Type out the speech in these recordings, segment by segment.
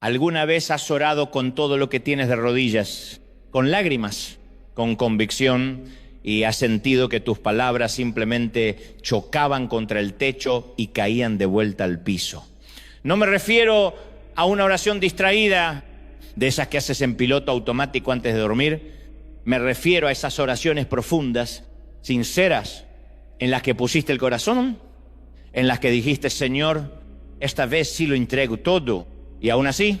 ¿Alguna vez has orado con todo lo que tienes de rodillas, con lágrimas, con convicción, y has sentido que tus palabras simplemente chocaban contra el techo y caían de vuelta al piso? No me refiero a una oración distraída, de esas que haces en piloto automático antes de dormir. Me refiero a esas oraciones profundas, sinceras, en las que pusiste el corazón, en las que dijiste: Señor, esta vez sí lo entrego todo. Y aún así,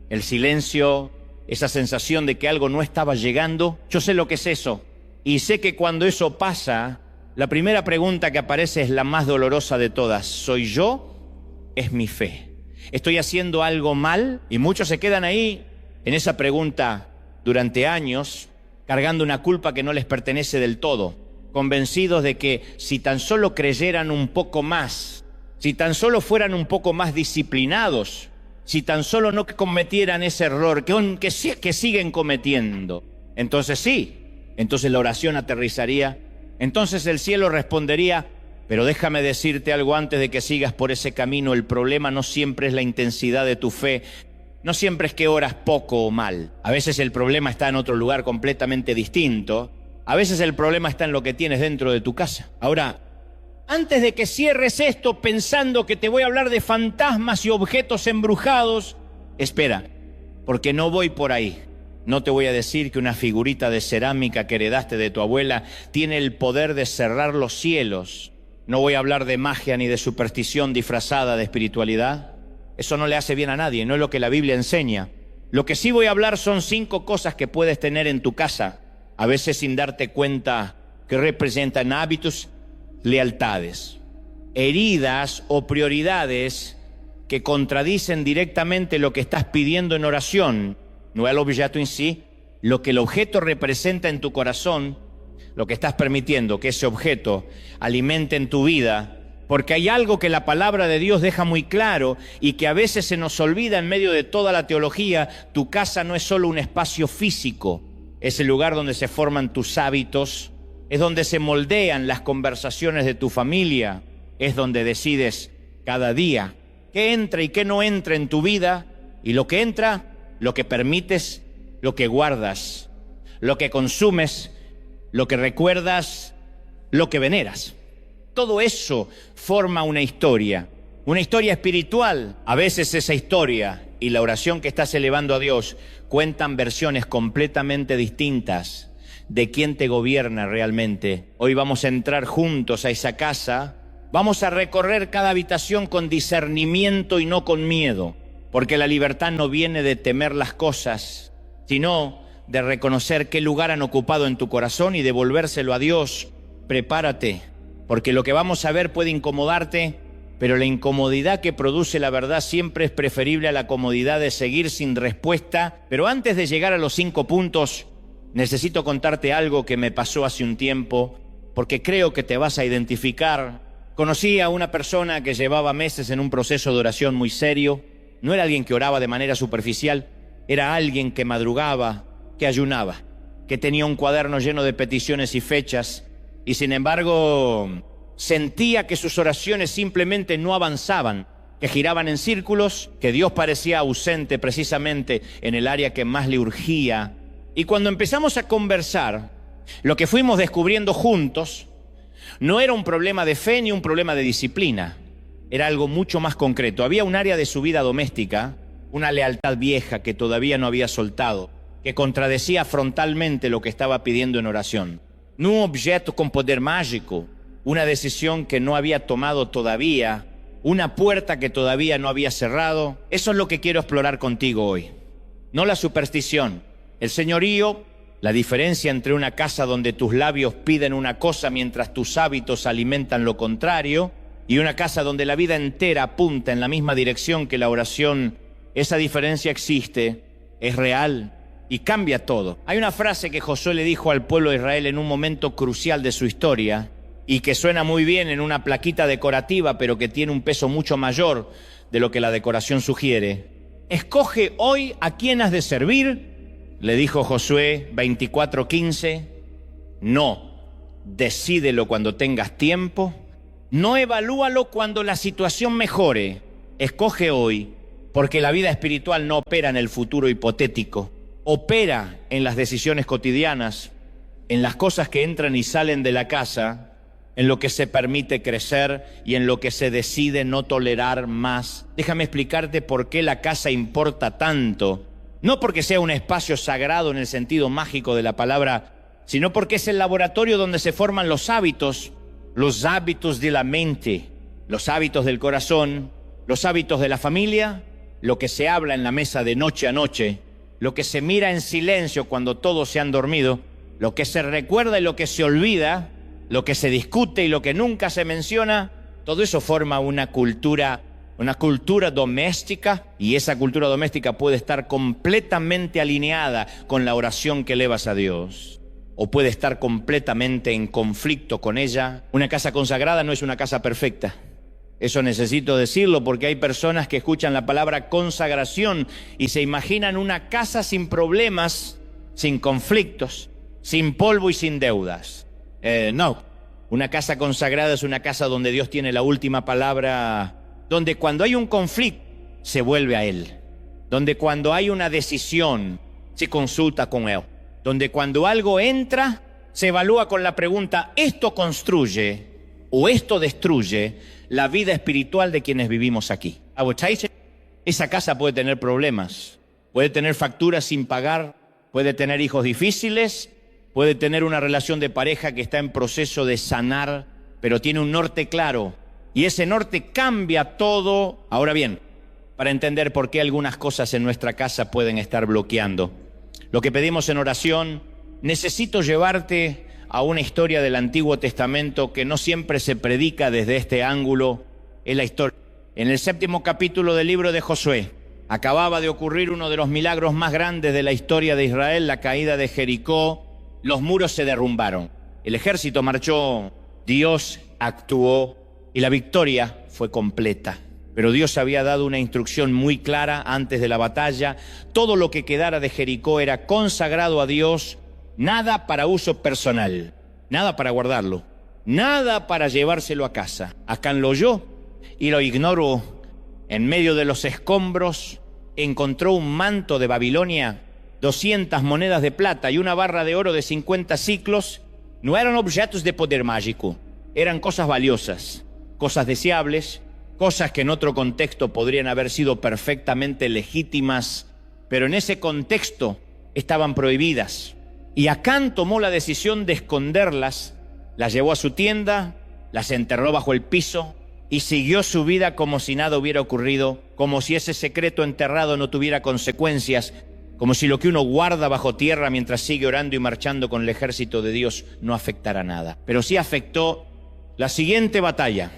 el silencio, esa sensación de que algo no estaba llegando. Yo sé lo que es eso. Y sé que cuando eso pasa, la primera pregunta que aparece es la más dolorosa de todas. ¿Soy yo? ¿Es mi fe? ¿Estoy haciendo algo mal? Y muchos se quedan ahí en esa pregunta durante años, cargando una culpa que no les pertenece del todo, convencidos de que si tan solo creyeran un poco más, si tan solo fueran un poco más disciplinados, si tan solo no cometieran ese error que siguen cometiendo, entonces sí, entonces la oración aterrizaría, entonces el cielo respondería. Pero déjame decirte algo antes de que sigas por ese camino: el problema no siempre es la intensidad de tu fe, no siempre es que oras poco o mal. A veces el problema está en otro lugar completamente distinto. A veces el problema está en lo que tienes dentro de tu casa. Ahora, antes de que cierres esto pensando que te voy a hablar de fantasmas y objetos embrujados, espera, porque no voy por ahí. No te voy a decir que una figurita de cerámica que heredaste de tu abuela tiene el poder de cerrar los cielos. No voy a hablar de magia ni de superstición disfrazada de espiritualidad. Eso no le hace bien a nadie, no es lo que la Biblia enseña. Lo que sí voy a hablar son 5 cosas que puedes tener en tu casa, a veces sin darte cuenta, que representan hábitos, lealtades, heridas o prioridades que contradicen directamente lo que estás pidiendo en oración. No el objeto en sí, lo que el objeto representa en tu corazón, lo que estás permitiendo que ese objeto alimente en tu vida. Porque hay algo que la palabra de Dios deja muy claro y que a veces se nos olvida en medio de toda la teología. Tu casa no es solo un espacio físico, es el lugar donde se forman tus hábitos, es donde se moldean las conversaciones de tu familia, es donde decides cada día qué entra y qué no entra en tu vida, y lo que entra, lo que permites, lo que guardas, lo que consumes, lo que recuerdas, lo que veneras. Todo eso forma una historia espiritual. A veces esa historia y la oración que estás elevando a Dios cuentan versiones completamente distintas de quién te gobierna realmente. Hoy vamos a entrar juntos a esa casa, vamos a recorrer cada habitación con discernimiento y no con miedo, porque la libertad no viene de temer las cosas, sino de reconocer qué lugar han ocupado en tu corazón y devolvérselo a Dios. Prepárate, porque lo que vamos a ver puede incomodarte, pero la incomodidad que produce la verdad siempre es preferible a la comodidad de seguir sin respuesta. Pero antes de llegar a los 5 puntos, necesito contarte algo que me pasó hace un tiempo, porque creo que te vas a identificar. Conocí a una persona que llevaba meses en un proceso de oración muy serio. No era alguien que oraba de manera superficial, era alguien que madrugaba, que ayunaba, que tenía un cuaderno lleno de peticiones y fechas, y sin embargo sentía que sus oraciones simplemente no avanzaban, que giraban en círculos, que Dios parecía ausente precisamente en el área que más le urgía. Y cuando empezamos a conversar, lo que fuimos descubriendo juntos no era un problema de fe ni un problema de disciplina, era algo mucho más concreto. Había un área de su vida doméstica, una lealtad vieja que todavía no había soltado, que contradecía frontalmente lo que estaba pidiendo en oración. No un objeto con poder mágico, una decisión que no había tomado todavía, una puerta que todavía no había cerrado. Eso es lo que quiero explorar contigo hoy. No la superstición, el señorío, la diferencia entre una casa donde tus labios piden una cosa mientras tus hábitos alimentan lo contrario, y una casa donde la vida entera apunta en la misma dirección que la oración. Esa diferencia existe, es real y cambia todo. Hay una frase que Josué le dijo al pueblo de Israel en un momento crucial de su historia y que suena muy bien en una plaquita decorativa, pero que tiene un peso mucho mayor de lo que la decoración sugiere. Escoge hoy a quién has de servir, le dijo Josué 24:15. No, decídelo cuando tengas tiempo. No evalúalo cuando la situación mejore. Escoge hoy, Porque la vida espiritual no opera en el futuro hipotético, opera en las decisiones cotidianas, en las cosas que entran y salen de la casa, en lo que se permite crecer y en lo que se decide no tolerar más. Déjame explicarte por qué la casa importa tanto. No porque sea un espacio sagrado en el sentido mágico de la palabra, sino porque es el laboratorio donde se forman los hábitos de la mente, los hábitos del corazón, los hábitos de la familia, lo que se habla en la mesa de noche a noche, lo que se mira en silencio cuando todos se han dormido, lo que se recuerda y lo que se olvida, lo que se discute y lo que nunca se menciona. Todo eso forma una cultura doméstica, y esa cultura doméstica puede estar completamente alineada con la oración que elevas a Dios, o puede estar completamente en conflicto con ella. Una casa consagrada no es una casa perfecta. Eso necesito decirlo porque hay personas que escuchan la palabra consagración y se imaginan una casa sin problemas, sin conflictos, sin polvo y sin deudas. No, una casa consagrada es una casa donde Dios tiene la última palabra, donde cuando hay un conflicto se vuelve a Él, donde cuando hay una decisión se consulta con Él, donde cuando algo entra se evalúa con la pregunta: ¿esto construye o esto destruye la vida espiritual de quienes vivimos aquí? Esa casa puede tener problemas, puede tener facturas sin pagar, puede tener hijos difíciles, puede tener una relación de pareja que está en proceso de sanar, pero tiene un norte claro, y ese norte cambia todo. Ahora bien, para entender por qué algunas cosas en nuestra casa pueden estar bloqueando lo que pedimos en oración, necesito llevarte a una historia del Antiguo Testamento que no siempre se predica desde este ángulo. Es la historia. En el 7º capítulo del libro de Josué, acababa de ocurrir uno de los milagros más grandes de la historia de Israel, la caída de Jericó. Los muros se derrumbaron, el ejército marchó, Dios actuó y la victoria fue completa. Pero Dios había dado una instrucción muy clara antes de la batalla: todo lo que quedara de Jericó era consagrado a Dios. Nada para uso personal, nada para guardarlo, nada para llevárselo a casa. Acán lo oyó y lo ignoró. En medio de los escombros encontró un manto de Babilonia, 200 monedas de plata y una barra de oro de 50 ciclos. No eran objetos de poder mágico, eran cosas valiosas, cosas deseables, cosas que en otro contexto podrían haber sido perfectamente legítimas, pero en ese contexto estaban prohibidas. Y Acán tomó la decisión de esconderlas, las llevó a su tienda, las enterró bajo el piso y siguió su vida como si nada hubiera ocurrido, como si ese secreto enterrado no tuviera consecuencias, como si lo que uno guarda bajo tierra mientras sigue orando y marchando con el ejército de Dios no afectara nada. Pero sí afectó la siguiente batalla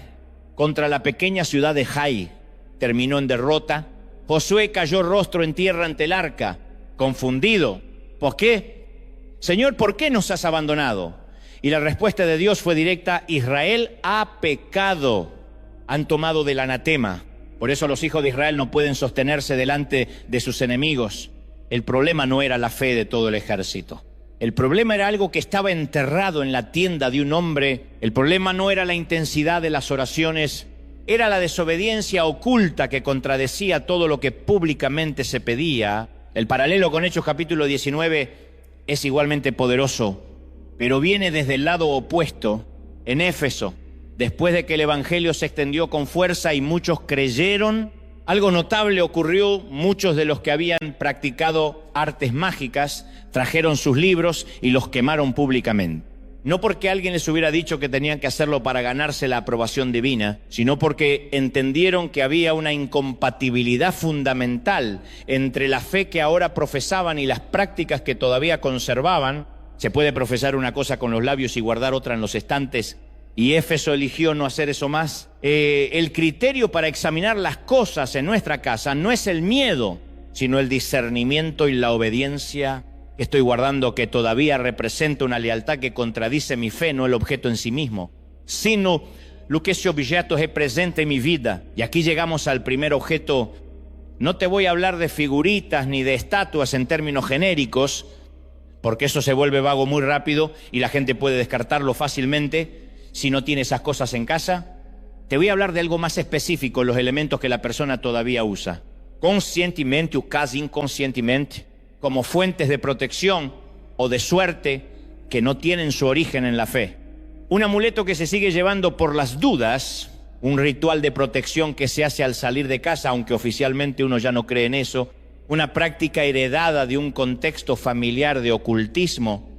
contra la pequeña ciudad de Jai. Terminó en derrota. Josué cayó rostro en tierra ante el arca, confundido. ¿Por qué? Señor, ¿por qué nos has abandonado? Y la respuesta de Dios fue directa: Israel ha pecado, han tomado del anatema. Por eso los hijos de Israel no pueden sostenerse delante de sus enemigos. El problema no era la fe de todo el ejército. El problema era algo que estaba enterrado en la tienda de un hombre. El problema no era la intensidad de las oraciones, era la desobediencia oculta que contradecía todo lo que públicamente se pedía. El paralelo con Hechos capítulo 19 es igualmente poderoso, pero viene desde el lado opuesto. En Éfeso, después de que el evangelio se extendió con fuerza y muchos creyeron, algo notable ocurrió. Muchos de los que habían practicado artes mágicas trajeron sus libros y los quemaron públicamente. No porque alguien les hubiera dicho que tenían que hacerlo para ganarse la aprobación divina, sino porque entendieron que había una incompatibilidad fundamental entre la fe que ahora profesaban y las prácticas que todavía conservaban. Se puede profesar una cosa con los labios y guardar otra en los estantes, y Éfeso eligió no hacer eso más. El criterio para examinar las cosas en nuestra casa no es el miedo, sino el discernimiento y la obediencia que estoy guardando, que todavía representa una lealtad que contradice mi fe, no el objeto en sí mismo, sino lo que ese objeto representa en mi vida. Y aquí llegamos al primer objeto. No te voy a hablar de figuritas ni de estatuas en términos genéricos, porque eso se vuelve vago muy rápido y la gente puede descartarlo fácilmente si no tiene esas cosas en casa. Te voy a hablar de algo más específico, los elementos que la persona todavía usa. conscientemente o casi inconscientemente, como fuentes de protección o de suerte que no tienen su origen en la fe. Un amuleto que se sigue llevando por las dudas, un ritual de protección que se hace al salir de casa, aunque oficialmente uno ya no cree en eso, una práctica heredada de un contexto familiar de ocultismo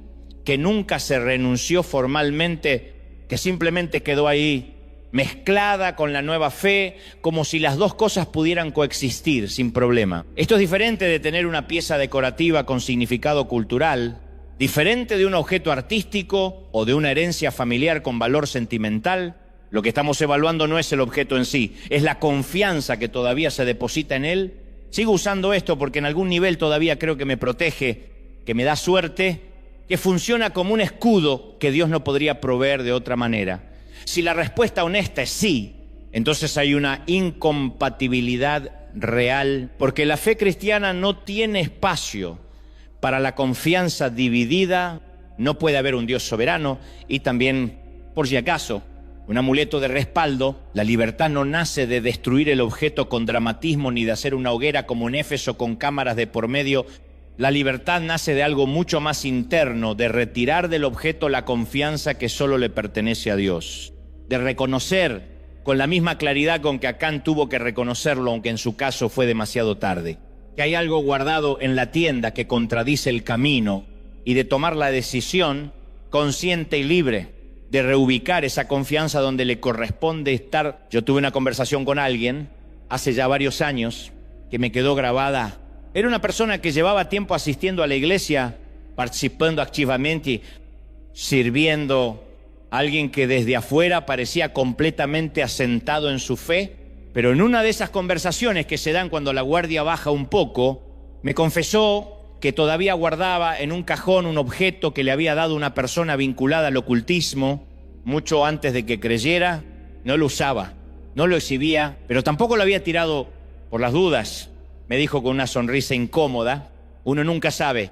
que nunca se renunció formalmente, que simplemente quedó ahí mezclada con la nueva fe, como si las dos cosas pudieran coexistir sin problema. Esto es diferente de tener una pieza decorativa con significado cultural, diferente de un objeto artístico o de una herencia familiar con valor sentimental. Lo que estamos evaluando no es el objeto en sí, es la confianza que todavía se deposita en él. Sigo usando esto porque en algún nivel todavía creo que me protege, que me da suerte, que funciona como un escudo que Dios no podría proveer de otra manera. Si la respuesta honesta es sí, entonces hay una incompatibilidad real, porque la fe cristiana no tiene espacio para la confianza dividida, no puede haber un Dios soberano y también, por si acaso, un amuleto de respaldo. La libertad no nace de destruir el objeto con dramatismo ni de hacer una hoguera como en Éfeso con cámaras de por medio. La libertad nace de algo mucho más interno, de retirar del objeto la confianza que solo le pertenece a Dios, de reconocer con la misma claridad con que Acán tuvo que reconocerlo, aunque en su caso fue demasiado tarde, que hay algo guardado en la tienda que contradice el camino, y de tomar la decisión consciente y libre de reubicar esa confianza donde le corresponde estar. Yo tuve una conversación con alguien hace ya varios años que me quedó grabada. Era una persona que llevaba tiempo asistiendo a la iglesia, participando activamente, sirviendo, alguien que desde afuera parecía completamente asentado en su fe, pero en una de esas conversaciones que se dan cuando la guardia baja un poco, me confesó que todavía guardaba en un cajón un objeto que le había dado una persona vinculada al ocultismo mucho antes de que creyera. No lo usaba, no lo exhibía, pero tampoco lo había tirado por las dudas. Me dijo con una sonrisa incómoda: uno nunca sabe.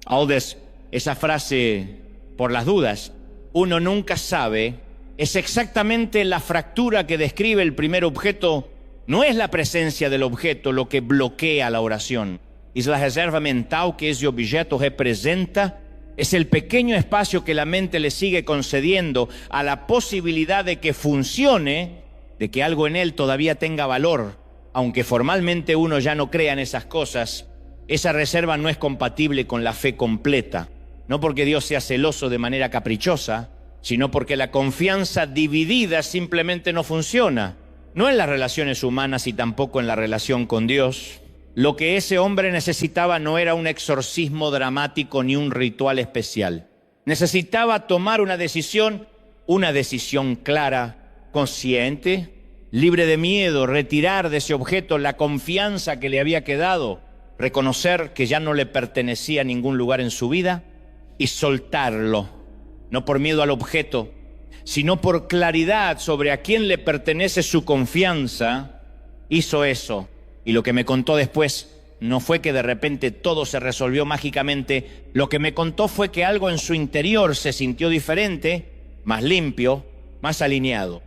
Aldous, esa frase, por las dudas, uno nunca sabe, es exactamente la fractura que describe el primer objeto. No es la presencia del objeto lo que bloquea la oración, es la reserva mental que ese objeto representa. Es el pequeño espacio que la mente le sigue concediendo a la posibilidad de que funcione, de que algo en él todavía tenga valor. Aunque formalmente uno ya no crea en esas cosas, esa reserva no es compatible con la fe completa. No porque Dios sea celoso de manera caprichosa, sino porque la confianza dividida simplemente no funciona. No en las relaciones humanas y tampoco en la relación con Dios. Lo que ese hombre necesitaba no era un exorcismo dramático ni un ritual especial. Necesitaba tomar una decisión clara, consciente, libre de miedo, retirar de ese objeto la confianza que le había quedado, reconocer que ya no le pertenecía a ningún lugar en su vida y soltarlo, no por miedo al objeto, sino por claridad sobre a quién le pertenece su confianza. Hizo eso, y lo que me contó después no fue que de repente todo se resolvió mágicamente. Lo que me contó fue que algo en su interior se sintió diferente, más limpio, más alineado.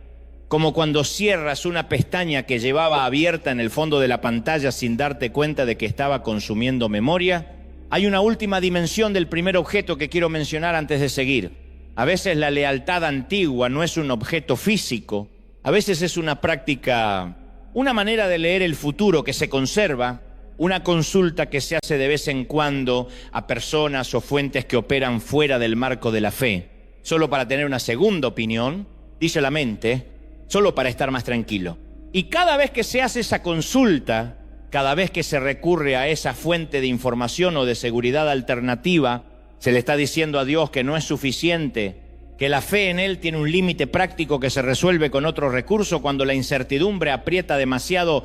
Como cuando cierras una pestaña que llevaba abierta en el fondo de la pantalla sin darte cuenta de que estaba consumiendo memoria. Hay una última dimensión del primer objeto que quiero mencionar antes de seguir. A veces la lealtad antigua no es un objeto físico, a veces es una práctica, una manera de leer el futuro que se conserva, una consulta que se hace de vez en cuando a personas o fuentes que operan fuera del marco de la fe, solo para tener una segunda opinión, dice la mente, solo para estar más tranquilo. Y cada vez que se hace esa consulta, cada vez que se recurre a esa fuente de información o de seguridad alternativa, se le está diciendo a Dios que no es suficiente, que la fe en Él tiene un límite práctico que se resuelve con otro recurso. Cuando la incertidumbre aprieta demasiado,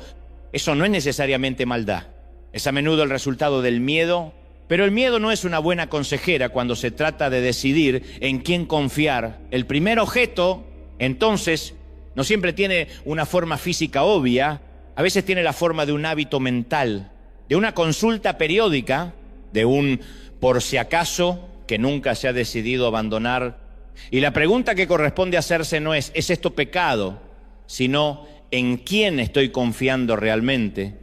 eso no es necesariamente maldad, es a menudo el resultado del miedo, pero el miedo no es una buena consejera cuando se trata de decidir en quién confiar. El primer objeto, entonces, no siempre tiene una forma física obvia, a veces tiene la forma de un hábito mental, de una consulta periódica, de un por si acaso que nunca se ha decidido abandonar. Y la pregunta que corresponde hacerse no es esto pecado?, sino ¿en quién estoy confiando realmente?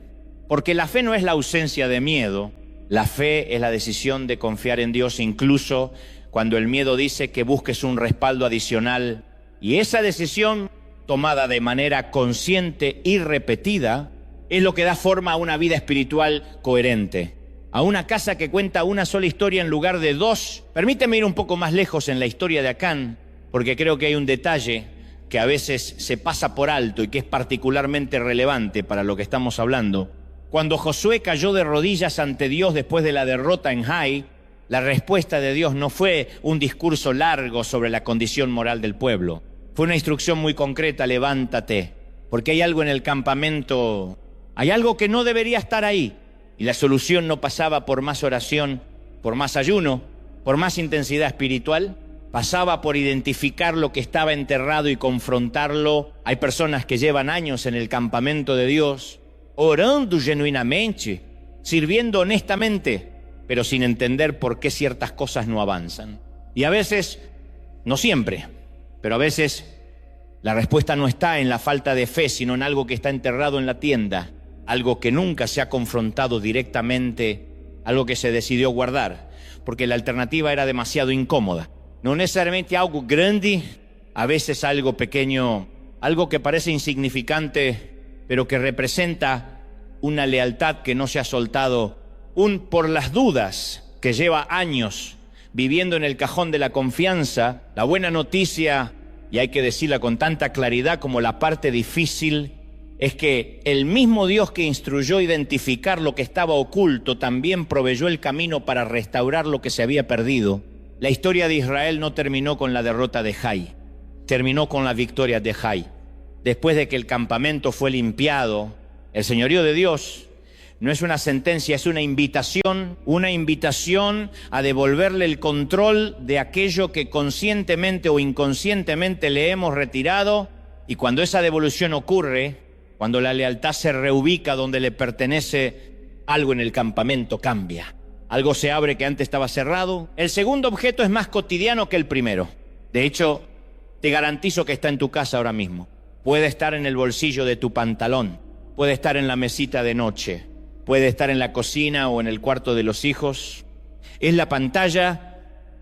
Porque la fe no es la ausencia de miedo, la fe es la decisión de confiar en Dios incluso cuando el miedo dice que busques un respaldo adicional. Y esa decisión, tomada de manera consciente y repetida, es lo que da forma a una vida espiritual coherente, a una casa que cuenta una sola historia en lugar de dos. Permíteme ir un poco más lejos en la historia de Acán, porque creo que hay un detalle que a veces se pasa por alto y que es particularmente relevante para lo que estamos hablando. Cuando Josué cayó de rodillas ante Dios después de la derrota en Jai, la respuesta de Dios no fue un discurso largo sobre la condición moral del pueblo. Fue una instrucción muy concreta: levántate, porque hay algo en el campamento, hay algo que no debería estar ahí. Y la solución no pasaba por más oración, por más ayuno, por más intensidad espiritual. Pasaba por identificar lo que estaba enterrado y confrontarlo. Hay personas que llevan años en el campamento de Dios, orando genuinamente, sirviendo honestamente, pero sin entender por qué ciertas cosas no avanzan. Y a veces, no siempre, pero a veces la respuesta no está en la falta de fe, sino en algo que está enterrado en la tienda, algo que nunca se ha confrontado directamente, algo que se decidió guardar, porque la alternativa era demasiado incómoda. No necesariamente algo grande, a veces algo pequeño, algo que parece insignificante, pero que representa una lealtad que no se ha soltado, por las dudas, que lleva años viviendo en el cajón de la confianza. La buena noticia, y hay que decirla con tanta claridad como la parte difícil, es que el mismo Dios que instruyó a identificar lo que estaba oculto también proveyó el camino para restaurar lo que se había perdido. La historia de Israel no terminó con la derrota de Jai, terminó con la victoria de Jai. Después de que el campamento fue limpiado, el señorío de Dios no es una sentencia, es una invitación a devolverle el control de aquello que conscientemente o inconscientemente le hemos retirado. Y cuando esa devolución ocurre, cuando la lealtad se reubica donde le pertenece, algo en el campamento cambia. Algo se abre que antes estaba cerrado. El segundo objeto es más cotidiano que el primero. De hecho, te garantizo que está en tu casa ahora mismo. Puede estar en el bolsillo de tu pantalón, puede estar en la mesita de noche, puede estar en la cocina o en el cuarto de los hijos. Es la pantalla,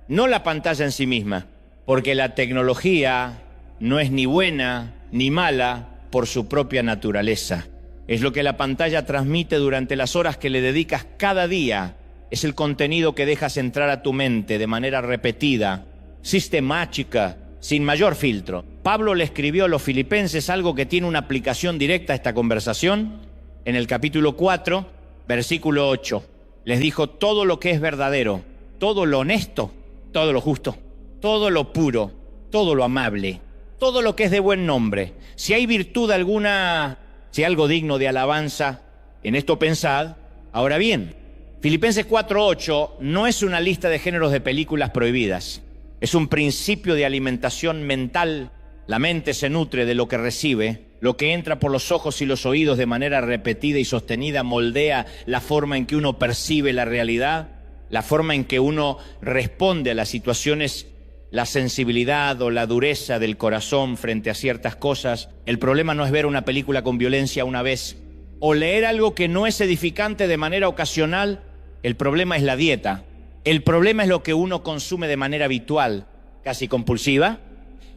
no la pantalla en sí misma, porque la tecnología no es ni buena ni mala por su propia naturaleza. Es lo que la pantalla transmite durante las horas que le dedicas cada día. Es el contenido que dejas entrar a tu mente de manera repetida, sistemática, sin mayor filtro. Pablo le escribió a los filipenses algo que tiene una aplicación directa a esta conversación. En el capítulo 4, versículo 8, les dijo: todo lo que es verdadero, todo lo honesto, todo lo justo, todo lo puro, todo lo amable, todo lo que es de buen nombre, si hay virtud alguna, si hay algo digno de alabanza, en esto pensad. Ahora bien, Filipenses 4:8 no es una lista de géneros de películas prohibidas. Es un principio de alimentación mental. La mente se nutre de lo que recibe. Lo que entra por los ojos y los oídos de manera repetida y sostenida moldea la forma en que uno percibe la realidad, la forma en que uno responde a las situaciones, la sensibilidad o la dureza del corazón frente a ciertas cosas. El problema no es ver una película con violencia una vez o leer algo que no es edificante de manera ocasional. El problema es la dieta. El problema es lo que uno consume de manera habitual, casi compulsiva.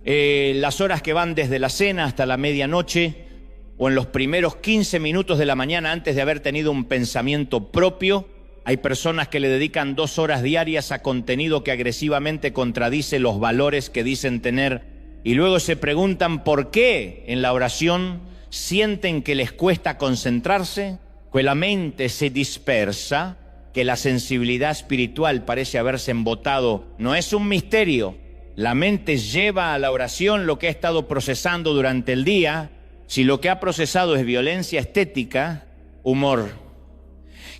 Las horas que van desde la cena hasta la medianoche o en los primeros 15 minutos de la mañana antes de haber tenido un pensamiento propio. Hay personas que le dedican 2 horas diarias a contenido que agresivamente contradice los valores que dicen tener y luego se preguntan por qué en la oración sienten que les cuesta concentrarse, que la mente se dispersa, que la sensibilidad espiritual parece haberse embotado. No es un misterio. La mente lleva a la oración lo que ha estado procesando durante el día. Si lo que ha procesado es violencia estética, humor,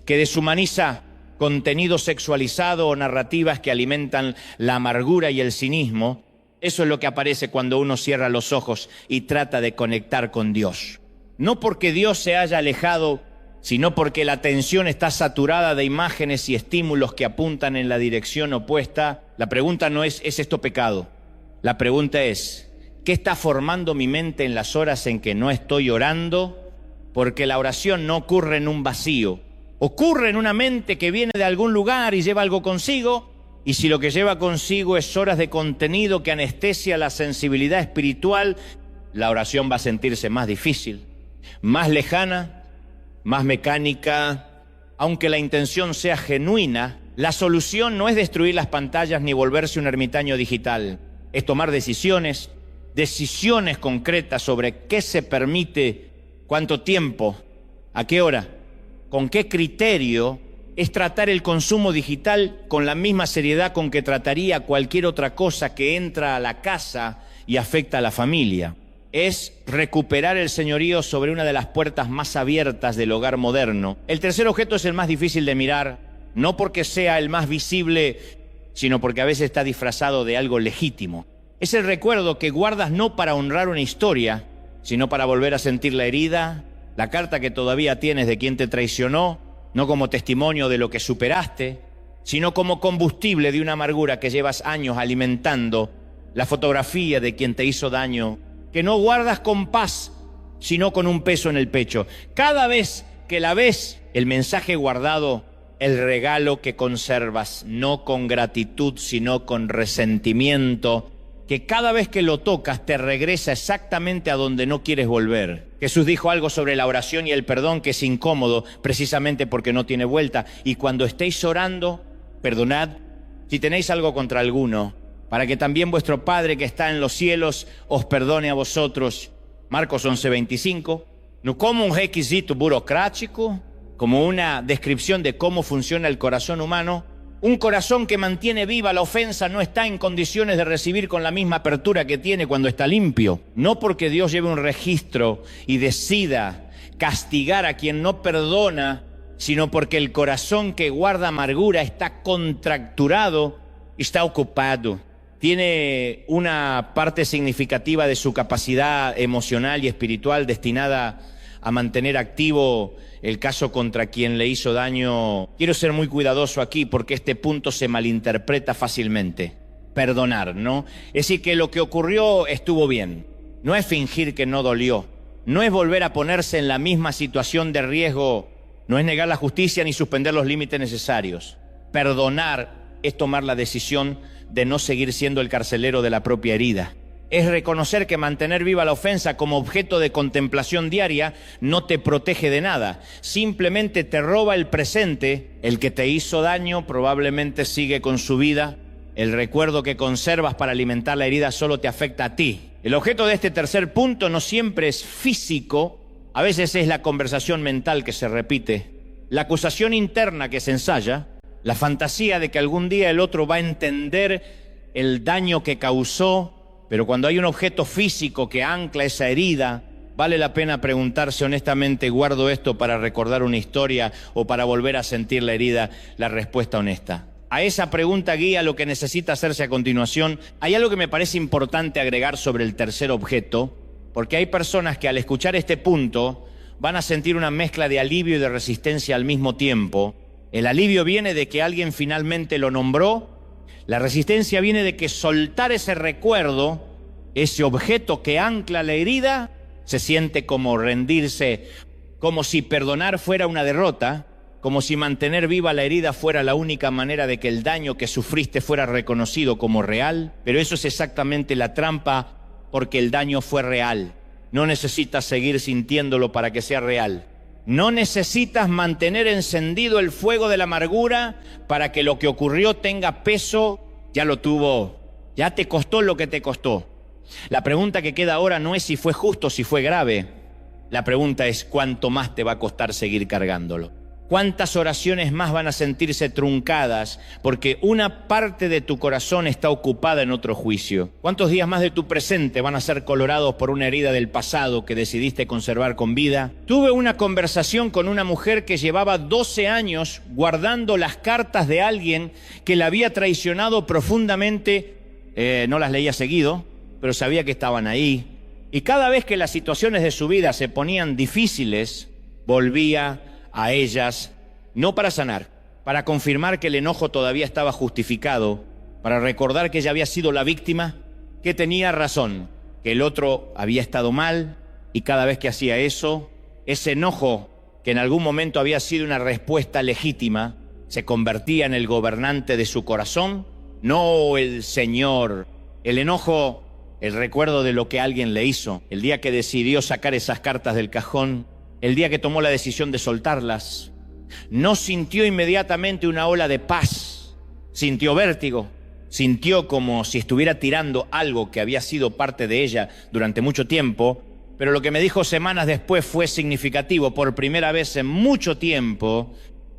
que deshumaniza, contenido sexualizado o narrativas que alimentan la amargura y el cinismo, eso es lo que aparece cuando uno cierra los ojos y trata de conectar con Dios. No porque Dios se haya alejado, sino porque la atención está saturada de imágenes y estímulos que apuntan en la dirección opuesta. La pregunta no es esto pecado? La pregunta es, ¿qué está formando mi mente en las horas en que no estoy orando? porque la oración no ocurre en un vacío. Ocurre en una mente que viene de algún lugar y lleva algo consigo, y si lo que lleva consigo es horas de contenido que anestesia la sensibilidad espiritual, la oración va a sentirse más difícil, más lejana, más mecánica. Aunque la intención sea genuina, la solución no es destruir las pantallas ni volverse un ermitaño digital. Es tomar decisiones concretas sobre qué se permite, cuánto tiempo, a qué hora, con qué criterio. Es tratar el consumo digital con la misma seriedad con que trataría cualquier otra cosa que entra a la casa y afecta a la familia. Es recuperar el señorío sobre una de las puertas más abiertas del hogar moderno. El tercer objeto es el más difícil de mirar, no porque sea el más visible, sino porque a veces está disfrazado de algo legítimo. Es el recuerdo que guardas no para honrar una historia, sino para volver a sentir la herida, la carta que todavía tienes de quien te traicionó, no como testimonio de lo que superaste, sino como combustible de una amargura que llevas años alimentando, la fotografía de quien te hizo daño, que no guardas con paz, sino con un peso en el pecho. Cada vez que la ves, el mensaje guardado, el regalo que conservas, no con gratitud, sino con resentimiento, que cada vez que lo tocas te regresa exactamente a donde no quieres volver. Jesús dijo algo sobre la oración y el perdón que es incómodo, precisamente porque no tiene vuelta. Y cuando estéis orando, perdonad si tenéis algo contra alguno, para que también vuestro Padre que está en los cielos os perdone a vosotros. Marcos 11:25, no como un requisito burocrático, como una descripción de cómo funciona el corazón humano. Un corazón que mantiene viva la ofensa no está en condiciones de recibir con la misma apertura que tiene cuando está limpio. No porque Dios lleve un registro y decida castigar a quien no perdona, sino porque el corazón que guarda amargura está contracturado, está ocupado. Tiene una parte significativa de su capacidad emocional y espiritual destinada a mantener activo el caso contra quien le hizo daño. Quiero ser muy cuidadoso aquí porque este punto se malinterpreta fácilmente. Perdonar, ¿no? Es decir, que lo que ocurrió estuvo bien. No es fingir que no dolió. No es volver a ponerse en la misma situación de riesgo. No es negar la justicia ni suspender los límites necesarios. Perdonar es tomar la decisión de no seguir siendo el carcelero de la propia herida. Es reconocer que mantener viva la ofensa como objeto de contemplación diaria no te protege de nada, simplemente te roba el presente. El que te hizo daño probablemente sigue con su vida. El recuerdo que conservas para alimentar la herida solo te afecta a ti. El objeto de este tercer punto no siempre es físico, a veces es la conversación mental que se repite, la acusación interna que se ensaya, la fantasía de que algún día el otro va a entender el daño que causó. Pero cuando hay un objeto físico que ancla esa herida, vale la pena preguntarse honestamente, ¿guardo esto para recordar una historia o para volver a sentir la herida? La respuesta honesta. A esa pregunta guía lo que necesita hacerse a continuación. Hay algo que me parece importante agregar sobre el tercer objeto, porque hay personas que al escuchar este punto van a sentir una mezcla de alivio y de resistencia al mismo tiempo. El alivio viene de que alguien finalmente lo nombró. La resistencia viene de que soltar ese recuerdo, ese objeto que ancla la herida, se siente como rendirse, como si perdonar fuera una derrota, como si mantener viva la herida fuera la única manera de que el daño que sufriste fuera reconocido como real. Pero eso es exactamente la trampa, porque el daño fue real. No necesitas seguir sintiéndolo para que sea real. No necesitas mantener encendido el fuego de la amargura para que lo que ocurrió tenga peso. Ya lo tuvo, ya te costó lo que te costó. La pregunta que queda ahora no es si fue justo o si fue grave. La pregunta es cuánto más te va a costar seguir cargándolo. ¿Cuántas oraciones más van a sentirse truncadas porque una parte de tu corazón está ocupada en otro juicio? ¿Cuántos días más de tu presente van a ser colorados por una herida del pasado que decidiste conservar con vida? Tuve una conversación con una mujer que llevaba 12 años guardando las cartas de alguien que la había traicionado profundamente. No las leía seguido, pero sabía que estaban ahí. Y cada vez que las situaciones de su vida se ponían difíciles, volvía a ellas, no para sanar, para confirmar que el enojo todavía estaba justificado, para recordar que ella había sido la víctima, que tenía razón, que el otro había estado mal, y cada vez que hacía eso, ese enojo que en algún momento había sido una respuesta legítima, se convertía en el gobernante de su corazón, no el Señor. El enojo, el recuerdo de lo que alguien le hizo, el día que decidió sacar esas cartas del cajón, el día que tomó la decisión de soltarlas, no sintió inmediatamente una ola de paz, sintió vértigo, sintió como si estuviera tirando algo que había sido parte de ella durante mucho tiempo, pero lo que me dijo semanas después fue significativo. Por primera vez en mucho tiempo,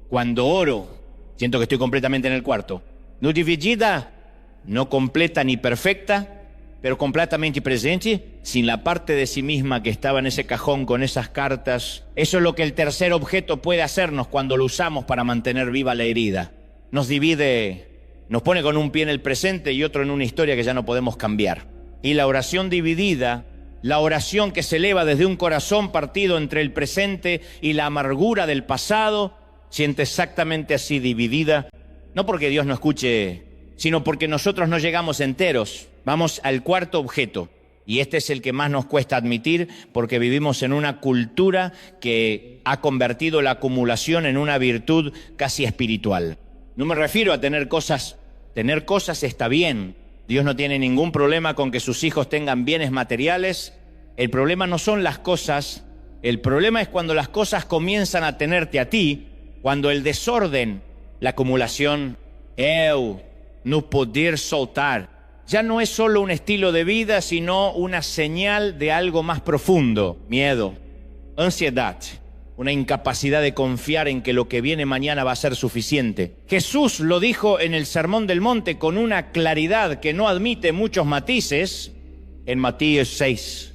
cuando oro, siento que estoy completamente en el cuarto. No dividida, no completa ni perfecta, pero completamente presente, sin la parte de sí misma que estaba en ese cajón con esas cartas. Eso es lo que el tercer objeto puede hacernos cuando lo usamos para mantener viva la herida. Nos divide, nos pone con un pie en el presente y otro en una historia que ya no podemos cambiar. Y la oración dividida, la oración que se eleva desde un corazón partido entre el presente y la amargura del pasado, siente exactamente así dividida, no porque Dios no escuche, sino porque nosotros no llegamos enteros. Vamos al cuarto objeto, y este es el que más nos cuesta admitir porque vivimos en una cultura que ha convertido la acumulación en una virtud casi espiritual. No me refiero a tener cosas está bien. Dios no tiene ningún problema con que sus hijos tengan bienes materiales. El problema no son las cosas, el problema es cuando las cosas comienzan a tenerte a ti, cuando el desorden, la acumulación, no poder soltar, ya no es solo un estilo de vida, sino una señal de algo más profundo. Miedo, ansiedad, una incapacidad de confiar en que lo que viene mañana va a ser suficiente. Jesús lo dijo en el Sermón del Monte con una claridad que no admite muchos matices. En Mateo 6,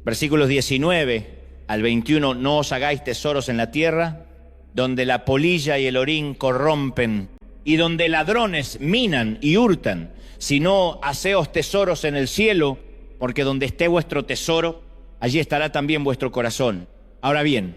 versículos 19 al 21, no os hagáis tesoros en la tierra, donde la polilla y el orín corrompen, y donde ladrones minan y hurtan, sino haceos tesoros en el cielo, porque donde esté vuestro tesoro, allí estará también vuestro corazón. Ahora bien,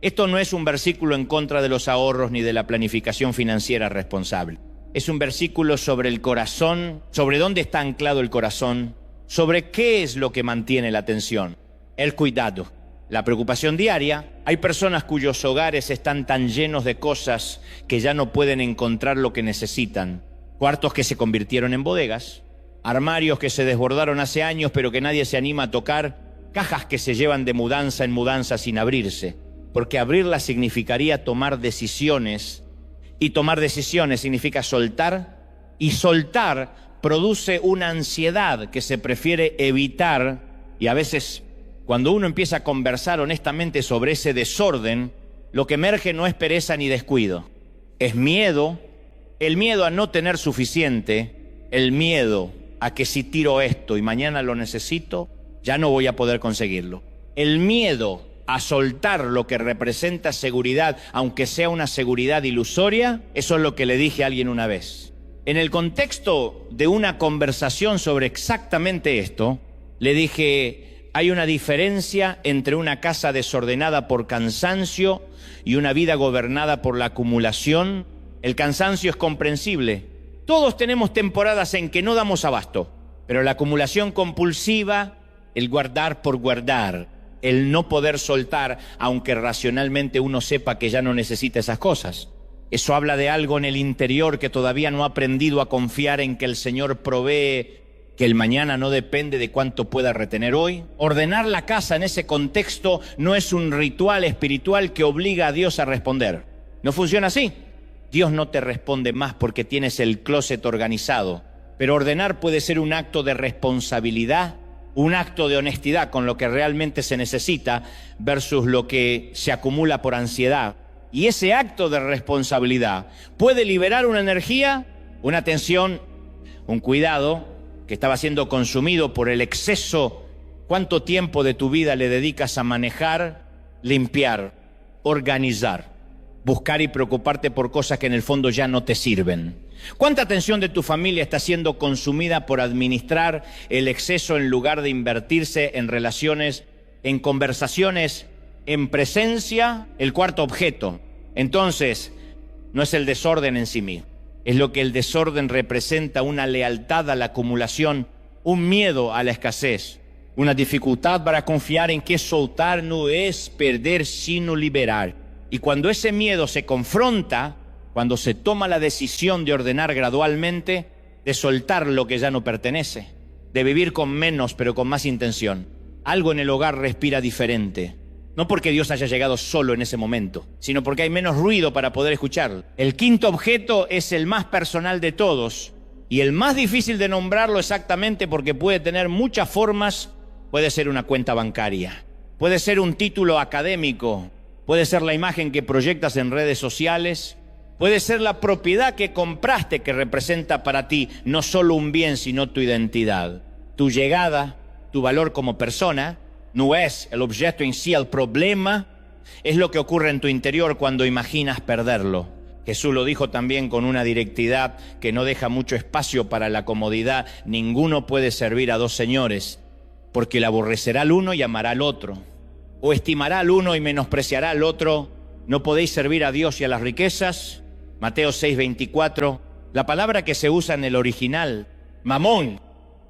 esto no es un versículo en contra de los ahorros ni de la planificación financiera responsable. Es un versículo sobre el corazón, sobre dónde está anclado el corazón, sobre qué es lo que mantiene la atención, el cuidado, la preocupación diaria. Hay personas cuyos hogares están tan llenos de cosas que ya no pueden encontrar lo que necesitan. Cuartos que se convirtieron en bodegas, armarios que se desbordaron hace años pero que nadie se anima a tocar, cajas que se llevan de mudanza en mudanza sin abrirse, porque abrirlas significaría tomar decisiones, y tomar decisiones significa soltar, y soltar produce una ansiedad que se prefiere evitar, y a veces cuando uno empieza a conversar honestamente sobre ese desorden, lo que emerge no es pereza ni descuido, es miedo, el miedo a no tener suficiente, el miedo a que si tiro esto y mañana lo necesito, ya no voy a poder conseguirlo. El miedo a soltar lo que representa seguridad, aunque sea una seguridad ilusoria, eso es lo que le dije a alguien una vez. En el contexto de una conversación sobre exactamente esto, le dije, hay una diferencia entre una casa desordenada por cansancio y una vida gobernada por la acumulación. El cansancio es comprensible. Todos tenemos temporadas en que no damos abasto, pero la acumulación compulsiva, el guardar por guardar, el no poder soltar, aunque racionalmente uno sepa que ya no necesita esas cosas. Eso habla de algo en el interior que todavía no ha aprendido a confiar en que el Señor provee, que el mañana no depende de cuánto pueda retener hoy. Ordenar la casa en ese contexto no es un ritual espiritual que obliga a Dios a responder. No funciona así. Dios no te responde más porque tienes el closet organizado, pero ordenar puede ser un acto de responsabilidad, un acto de honestidad con lo que realmente se necesita versus lo que se acumula por ansiedad. Y ese acto de responsabilidad puede liberar una energía, una atención, un cuidado que estaba siendo consumido por el exceso. ¿Cuánto tiempo de tu vida le dedicas a manejar, limpiar, organizar, buscar y preocuparte por cosas que en el fondo ya no te sirven? ¿Cuánta atención de tu familia está siendo consumida por administrar el exceso en lugar de invertirse en relaciones, en conversaciones, en presencia? El cuarto objeto. Entonces, no es el desorden en sí mismo, es lo que el desorden representa: una lealtad a la acumulación, un miedo a la escasez, Una dificultad para confiar en que soltar no es perder sino liberar. Y cuando ese miedo se confronta, cuando se toma la decisión de ordenar gradualmente, de soltar lo que ya no pertenece, de vivir con menos pero con más intención, algo en el hogar respira diferente. No porque Dios haya llegado solo en ese momento, sino porque hay menos ruido para poder escucharlo. El quinto objeto es el más personal de todos y el más difícil de nombrarlo exactamente porque puede tener muchas formas. Puede ser una cuenta bancaria, puede ser un título académico, puede ser la imagen que proyectas en redes sociales, puede ser la propiedad que compraste que representa para ti no solo un bien sino tu identidad. Tu llegada, tu valor como persona, no es el objeto en sí el problema, es lo que ocurre en tu interior cuando imaginas perderlo. Jesús lo dijo también con una directidad que no deja mucho espacio para la comodidad. Ninguno puede servir a dos señores, porque le aborrecerá al uno y amará al otro, o estimará al uno y menospreciará al otro. No podéis servir a Dios y a las riquezas. Mateo 6:24. La palabra que se usa en el original, mamón,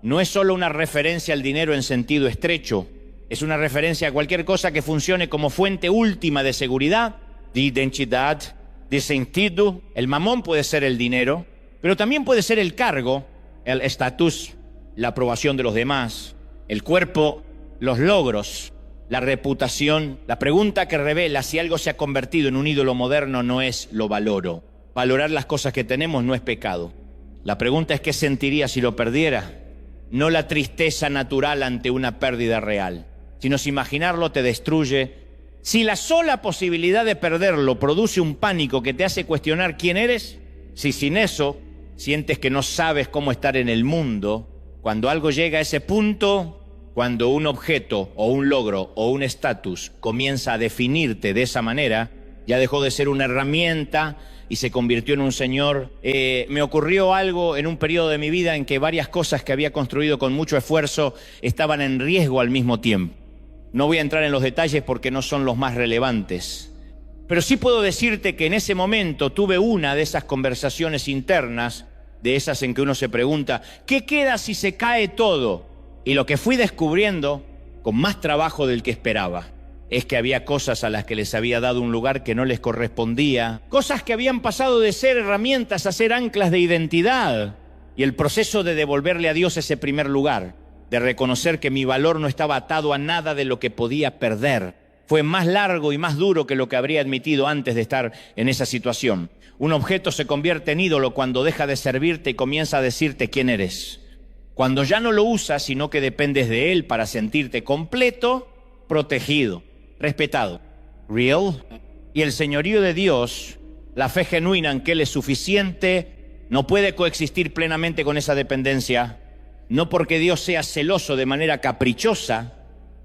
no es solo una referencia al dinero en sentido estrecho, es una referencia a cualquier cosa que funcione como fuente última de seguridad, de identidad, de sentido. El mamón puede ser el dinero, pero también puede ser el cargo, el estatus, la aprobación de los demás, el cuerpo, los logros, la reputación. La pregunta que revela si algo se ha convertido en un ídolo moderno no es ¿lo valoro? Valorar las cosas que tenemos no es pecado. La pregunta es ¿qué sentiría si lo perdiera? No la tristeza natural ante una pérdida real, sino si imaginarlo te destruye. Si la sola posibilidad de perderlo produce un pánico que te hace cuestionar quién eres, si sin eso sientes que no sabes cómo estar en el mundo, cuando algo llega a ese punto, cuando un objeto o un logro o un estatus comienza a definirte de esa manera, ya dejó de ser una herramienta y se convirtió en un señor. Me ocurrió algo en un periodo de mi vida en que varias cosas que había construido con mucho esfuerzo estaban en riesgo al mismo tiempo. No voy a entrar en los detalles porque no son los más relevantes, pero sí puedo decirte que en ese momento tuve una de esas conversaciones internas, de esas en que uno se pregunta, ¿qué queda si se cae todo? Y lo que fui descubriendo, con más trabajo del que esperaba, es que había cosas a las que les había dado un lugar que no les correspondía, cosas que habían pasado de ser herramientas a ser anclas de identidad, y el proceso de devolverle a Dios ese primer lugar, de reconocer que mi valor no estaba atado a nada de lo que podía perder, fue más largo y más duro que lo que habría admitido antes de estar en esa situación. Un objeto se convierte en ídolo cuando deja de servirte y comienza a decirte quién eres. Cuando ya no lo usas, sino que dependes de él para sentirte completo, protegido, respetado. Real. Y el señorío de Dios, la fe genuina en que Él es suficiente, no puede coexistir plenamente con esa dependencia. No porque Dios sea celoso de manera caprichosa,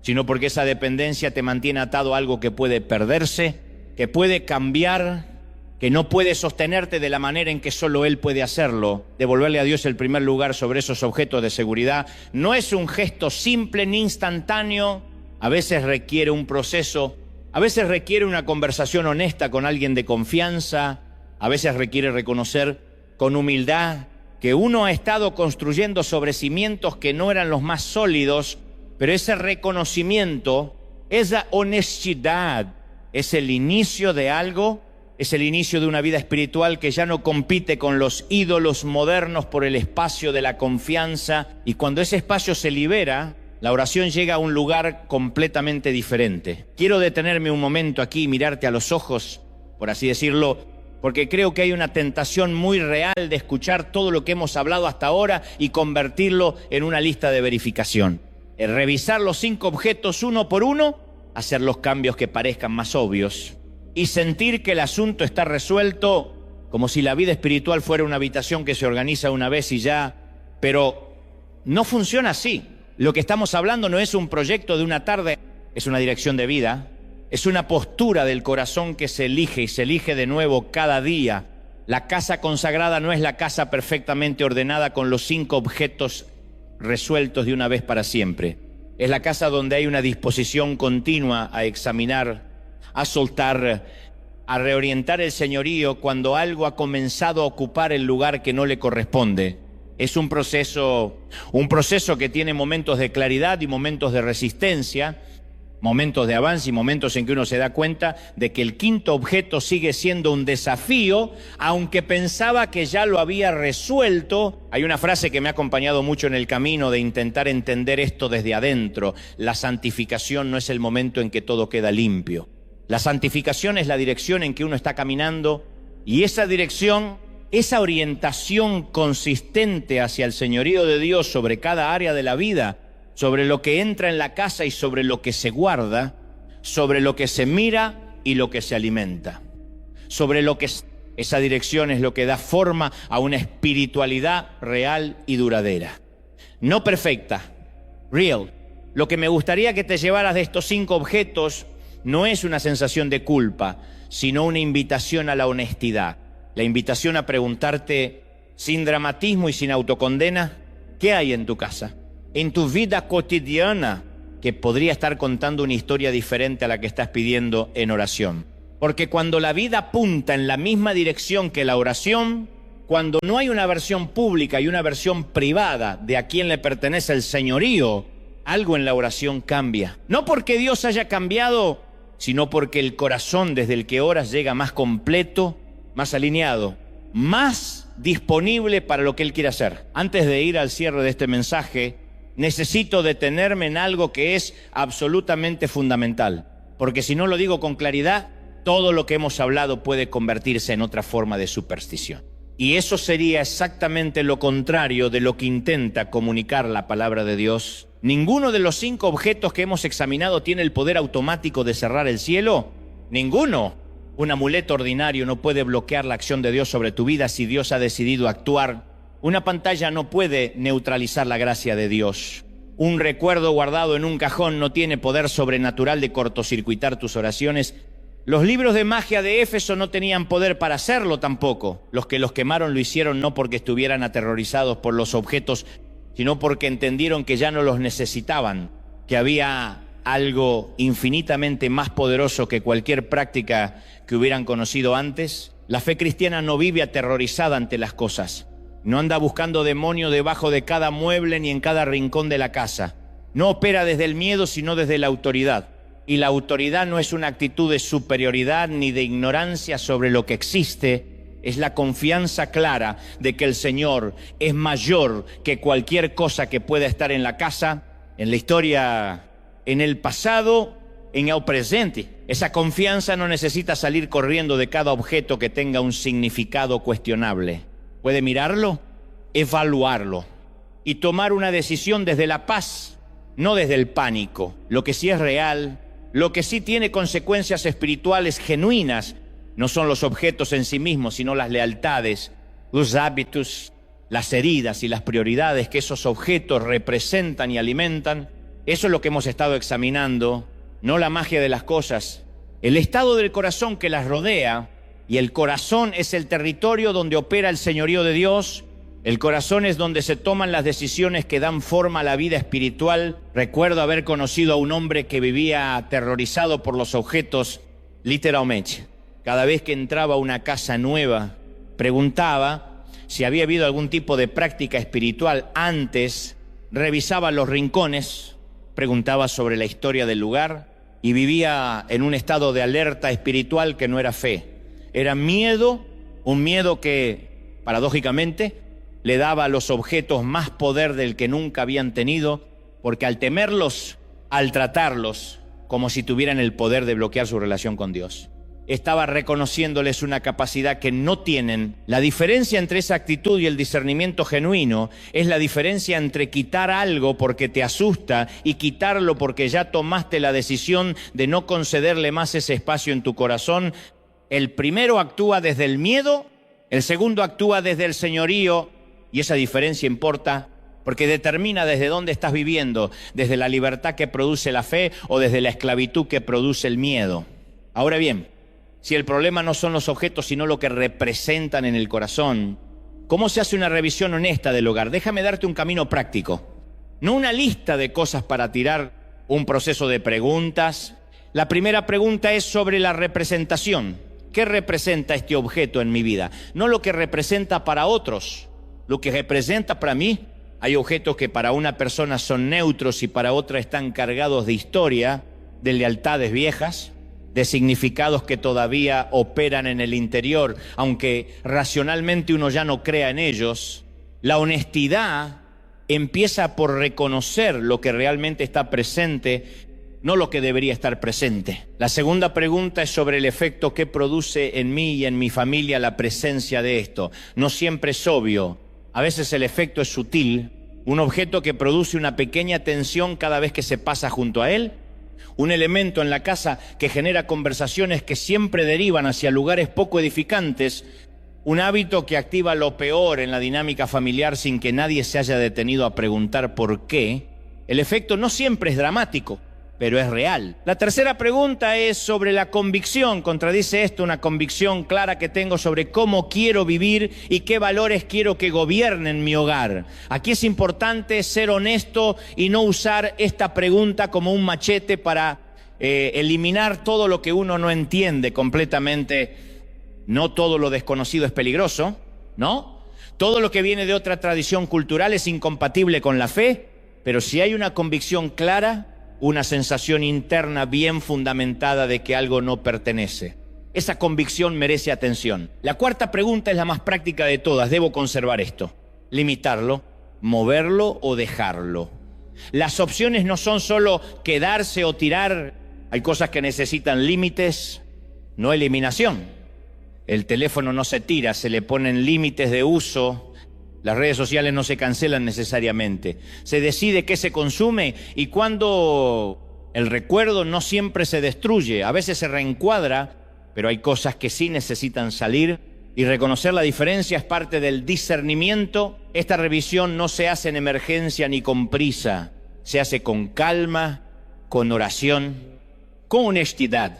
sino porque esa dependencia te mantiene atado a algo que puede perderse, que puede cambiar, que no puede sostenerte de la manera en que solo Él puede hacerlo. Devolverle a Dios el primer lugar sobre esos objetos de seguridad no es un gesto simple ni instantáneo. A veces requiere un proceso, a veces requiere una conversación honesta con alguien de confianza, a veces requiere reconocer con humildad que uno ha estado construyendo sobre cimientos que no eran los más sólidos, pero ese reconocimiento, esa honestidad, es el inicio de algo, es el inicio de una vida espiritual que ya no compite con los ídolos modernos por el espacio de la confianza, y cuando ese espacio se libera, la oración llega a un lugar completamente diferente. Quiero detenerme un momento aquí y mirarte a los ojos, por así decirlo, porque creo que hay una tentación muy real de escuchar todo lo que hemos hablado hasta ahora y convertirlo en una lista de verificación. Revisar los 5 objetos uno por uno, hacer los cambios que parezcan más obvios y sentir que el asunto está resuelto, como si la vida espiritual fuera una habitación que se organiza una vez y ya, pero no funciona así. Lo que estamos hablando no es un proyecto de una tarde, es una dirección de vida, es una postura del corazón que se elige y se elige de nuevo cada día. La casa consagrada no es la casa perfectamente ordenada con los 5 objetos resueltos de una vez para siempre. Es la casa donde hay una disposición continua a examinar, a soltar, a reorientar el señorío cuando algo ha comenzado a ocupar el lugar que no le corresponde. Es un proceso que tiene momentos de claridad y momentos de resistencia, momentos de avance y momentos en que uno se da cuenta de que el quinto objeto sigue siendo un desafío, aunque pensaba que ya lo había resuelto. Hay una frase que me ha acompañado mucho en el camino de intentar entender esto desde adentro. La santificación no es el momento en que todo queda limpio. La santificación es la dirección en que uno está caminando, y esa dirección, esa orientación consistente hacia el señorío de Dios sobre cada área de la vida, sobre lo que entra en la casa y sobre lo que se guarda, sobre lo que se mira y lo que se alimenta, sobre lo que esa dirección es lo que da forma a una espiritualidad real y duradera. No perfecta, real. Lo que me gustaría que te llevaras de estos 5 objetos no es una sensación de culpa, sino una invitación a la honestidad. La invitación a preguntarte, sin dramatismo y sin autocondena, ¿qué hay en tu casa? En tu vida cotidiana, que podría estar contando una historia diferente a la que estás pidiendo en oración. Porque cuando la vida apunta en la misma dirección que la oración, cuando no hay una versión pública y una versión privada de a quién le pertenece el señorío, algo en la oración cambia. No porque Dios haya cambiado, sino porque el corazón desde el que oras llega más completo, más alineado, más disponible para lo que Él quiere hacer. Antes de ir al cierre de este mensaje, necesito detenerme en algo que es absolutamente fundamental, porque si no lo digo con claridad, todo lo que hemos hablado puede convertirse en otra forma de superstición. Y eso sería exactamente lo contrario de lo que intenta comunicar la palabra de Dios. Ninguno de los 5 objetos que hemos examinado tiene el poder automático de cerrar el cielo. Ninguno. Un amuleto ordinario no puede bloquear la acción de Dios sobre tu vida si Dios ha decidido actuar. Una pantalla no puede neutralizar la gracia de Dios. Un recuerdo guardado en un cajón no tiene poder sobrenatural de cortocircuitar tus oraciones. Los libros de magia de Éfeso no tenían poder para hacerlo tampoco. Los que los quemaron lo hicieron no porque estuvieran aterrorizados por los objetos, sino porque entendieron que ya no los necesitaban, que había algo infinitamente más poderoso que cualquier práctica que hubieran conocido antes. La fe cristiana no vive aterrorizada ante las cosas. No anda buscando demonios debajo de cada mueble ni en cada rincón de la casa. No opera desde el miedo, sino desde la autoridad. Y la autoridad no es una actitud de superioridad ni de ignorancia sobre lo que existe. Es la confianza clara de que el Señor es mayor que cualquier cosa que pueda estar en la casa, en la historia, en el pasado, en el presente. Esa confianza no necesita salir corriendo de cada objeto que tenga un significado cuestionable. Puede mirarlo, evaluarlo y tomar una decisión desde la paz, no desde el pánico. Lo que sí es real, lo que sí tiene consecuencias espirituales genuinas, no son los objetos en sí mismos, sino las lealtades, los hábitos, las heridas y las prioridades que esos objetos representan y alimentan. Eso es lo que hemos estado examinando, no la magia de las cosas. El estado del corazón que las rodea, y el corazón es el territorio donde opera el señorío de Dios. El corazón es donde se toman las decisiones que dan forma a la vida espiritual. Recuerdo haber conocido a un hombre que vivía aterrorizado por los objetos, literalmente. Cada vez que entraba a una casa nueva, preguntaba si había habido algún tipo de práctica espiritual antes, revisaba los rincones, preguntaba sobre la historia del lugar y vivía en un estado de alerta espiritual que no era fe. Era miedo, un miedo que, paradójicamente, le daba a los objetos más poder del que nunca habían tenido, porque al temerlos, al tratarlos, como si tuvieran el poder de bloquear su relación con Dios, estaba reconociéndoles una capacidad que no tienen. La diferencia entre esa actitud y el discernimiento genuino es la diferencia entre quitar algo porque te asusta y quitarlo porque ya tomaste la decisión de no concederle más ese espacio en tu corazón. El primero actúa desde el miedo, el segundo actúa desde el señorío, y esa diferencia importa porque determina desde dónde estás viviendo, desde la libertad que produce la fe o desde la esclavitud que produce el miedo. Ahora bien, si el problema no son los objetos sino lo que representan en el corazón, ¿cómo se hace una revisión honesta del hogar? Déjame darte un camino práctico, no una lista de cosas para tirar, un proceso de preguntas. La primera pregunta es sobre la representación. ¿Qué representa este objeto en mi vida? No lo que representa para otros. lo que representa para mí. Hay objetos que para una persona son neutros y para otra están cargados de historia, de lealtades viejas, de significados que todavía operan en el interior, aunque racionalmente uno ya no crea en ellos. La honestidad empieza por reconocer lo que realmente está presente, no lo que debería estar presente. La segunda pregunta es sobre el efecto que produce en mí y en mi familia la presencia de esto. No siempre es obvio. A veces el efecto es sutil, un objeto que produce una pequeña tensión cada vez que se pasa junto a él, un elemento en la casa que genera conversaciones que siempre derivan hacia lugares poco edificantes, un hábito que activa lo peor en la dinámica familiar sin que nadie se haya detenido a preguntar por qué. El efecto no siempre es dramático, pero es real. La tercera pregunta es sobre la convicción. Contradice esto una convicción clara que tengo sobre cómo quiero vivir y qué valores quiero que gobiernen mi hogar. Aquí es importante ser honesto y no usar esta pregunta como un machete para eliminar todo lo que uno no entiende completamente. No todo lo desconocido es peligroso, ¿no? Todo lo que viene de otra tradición cultural es incompatible con la fe, pero si hay una convicción clara, una sensación interna bien fundamentada de que algo no pertenece. Esa convicción merece atención. La cuarta pregunta es la más práctica de todas. ¿Debo conservar esto? Limitarlo, moverlo o dejarlo. Las opciones no son solo quedarse o tirar. Hay cosas que necesitan límites, no eliminación. El teléfono no se tira, se le ponen límites de uso. Las redes sociales no se cancelan necesariamente. Se decide qué se consume y cuando el recuerdo no siempre se destruye. A veces se reencuadra, pero hay cosas que sí necesitan salir. Y reconocer la diferencia es parte del discernimiento. Esta revisión no se hace en emergencia ni con prisa. Se hace con calma, con oración, con honestidad.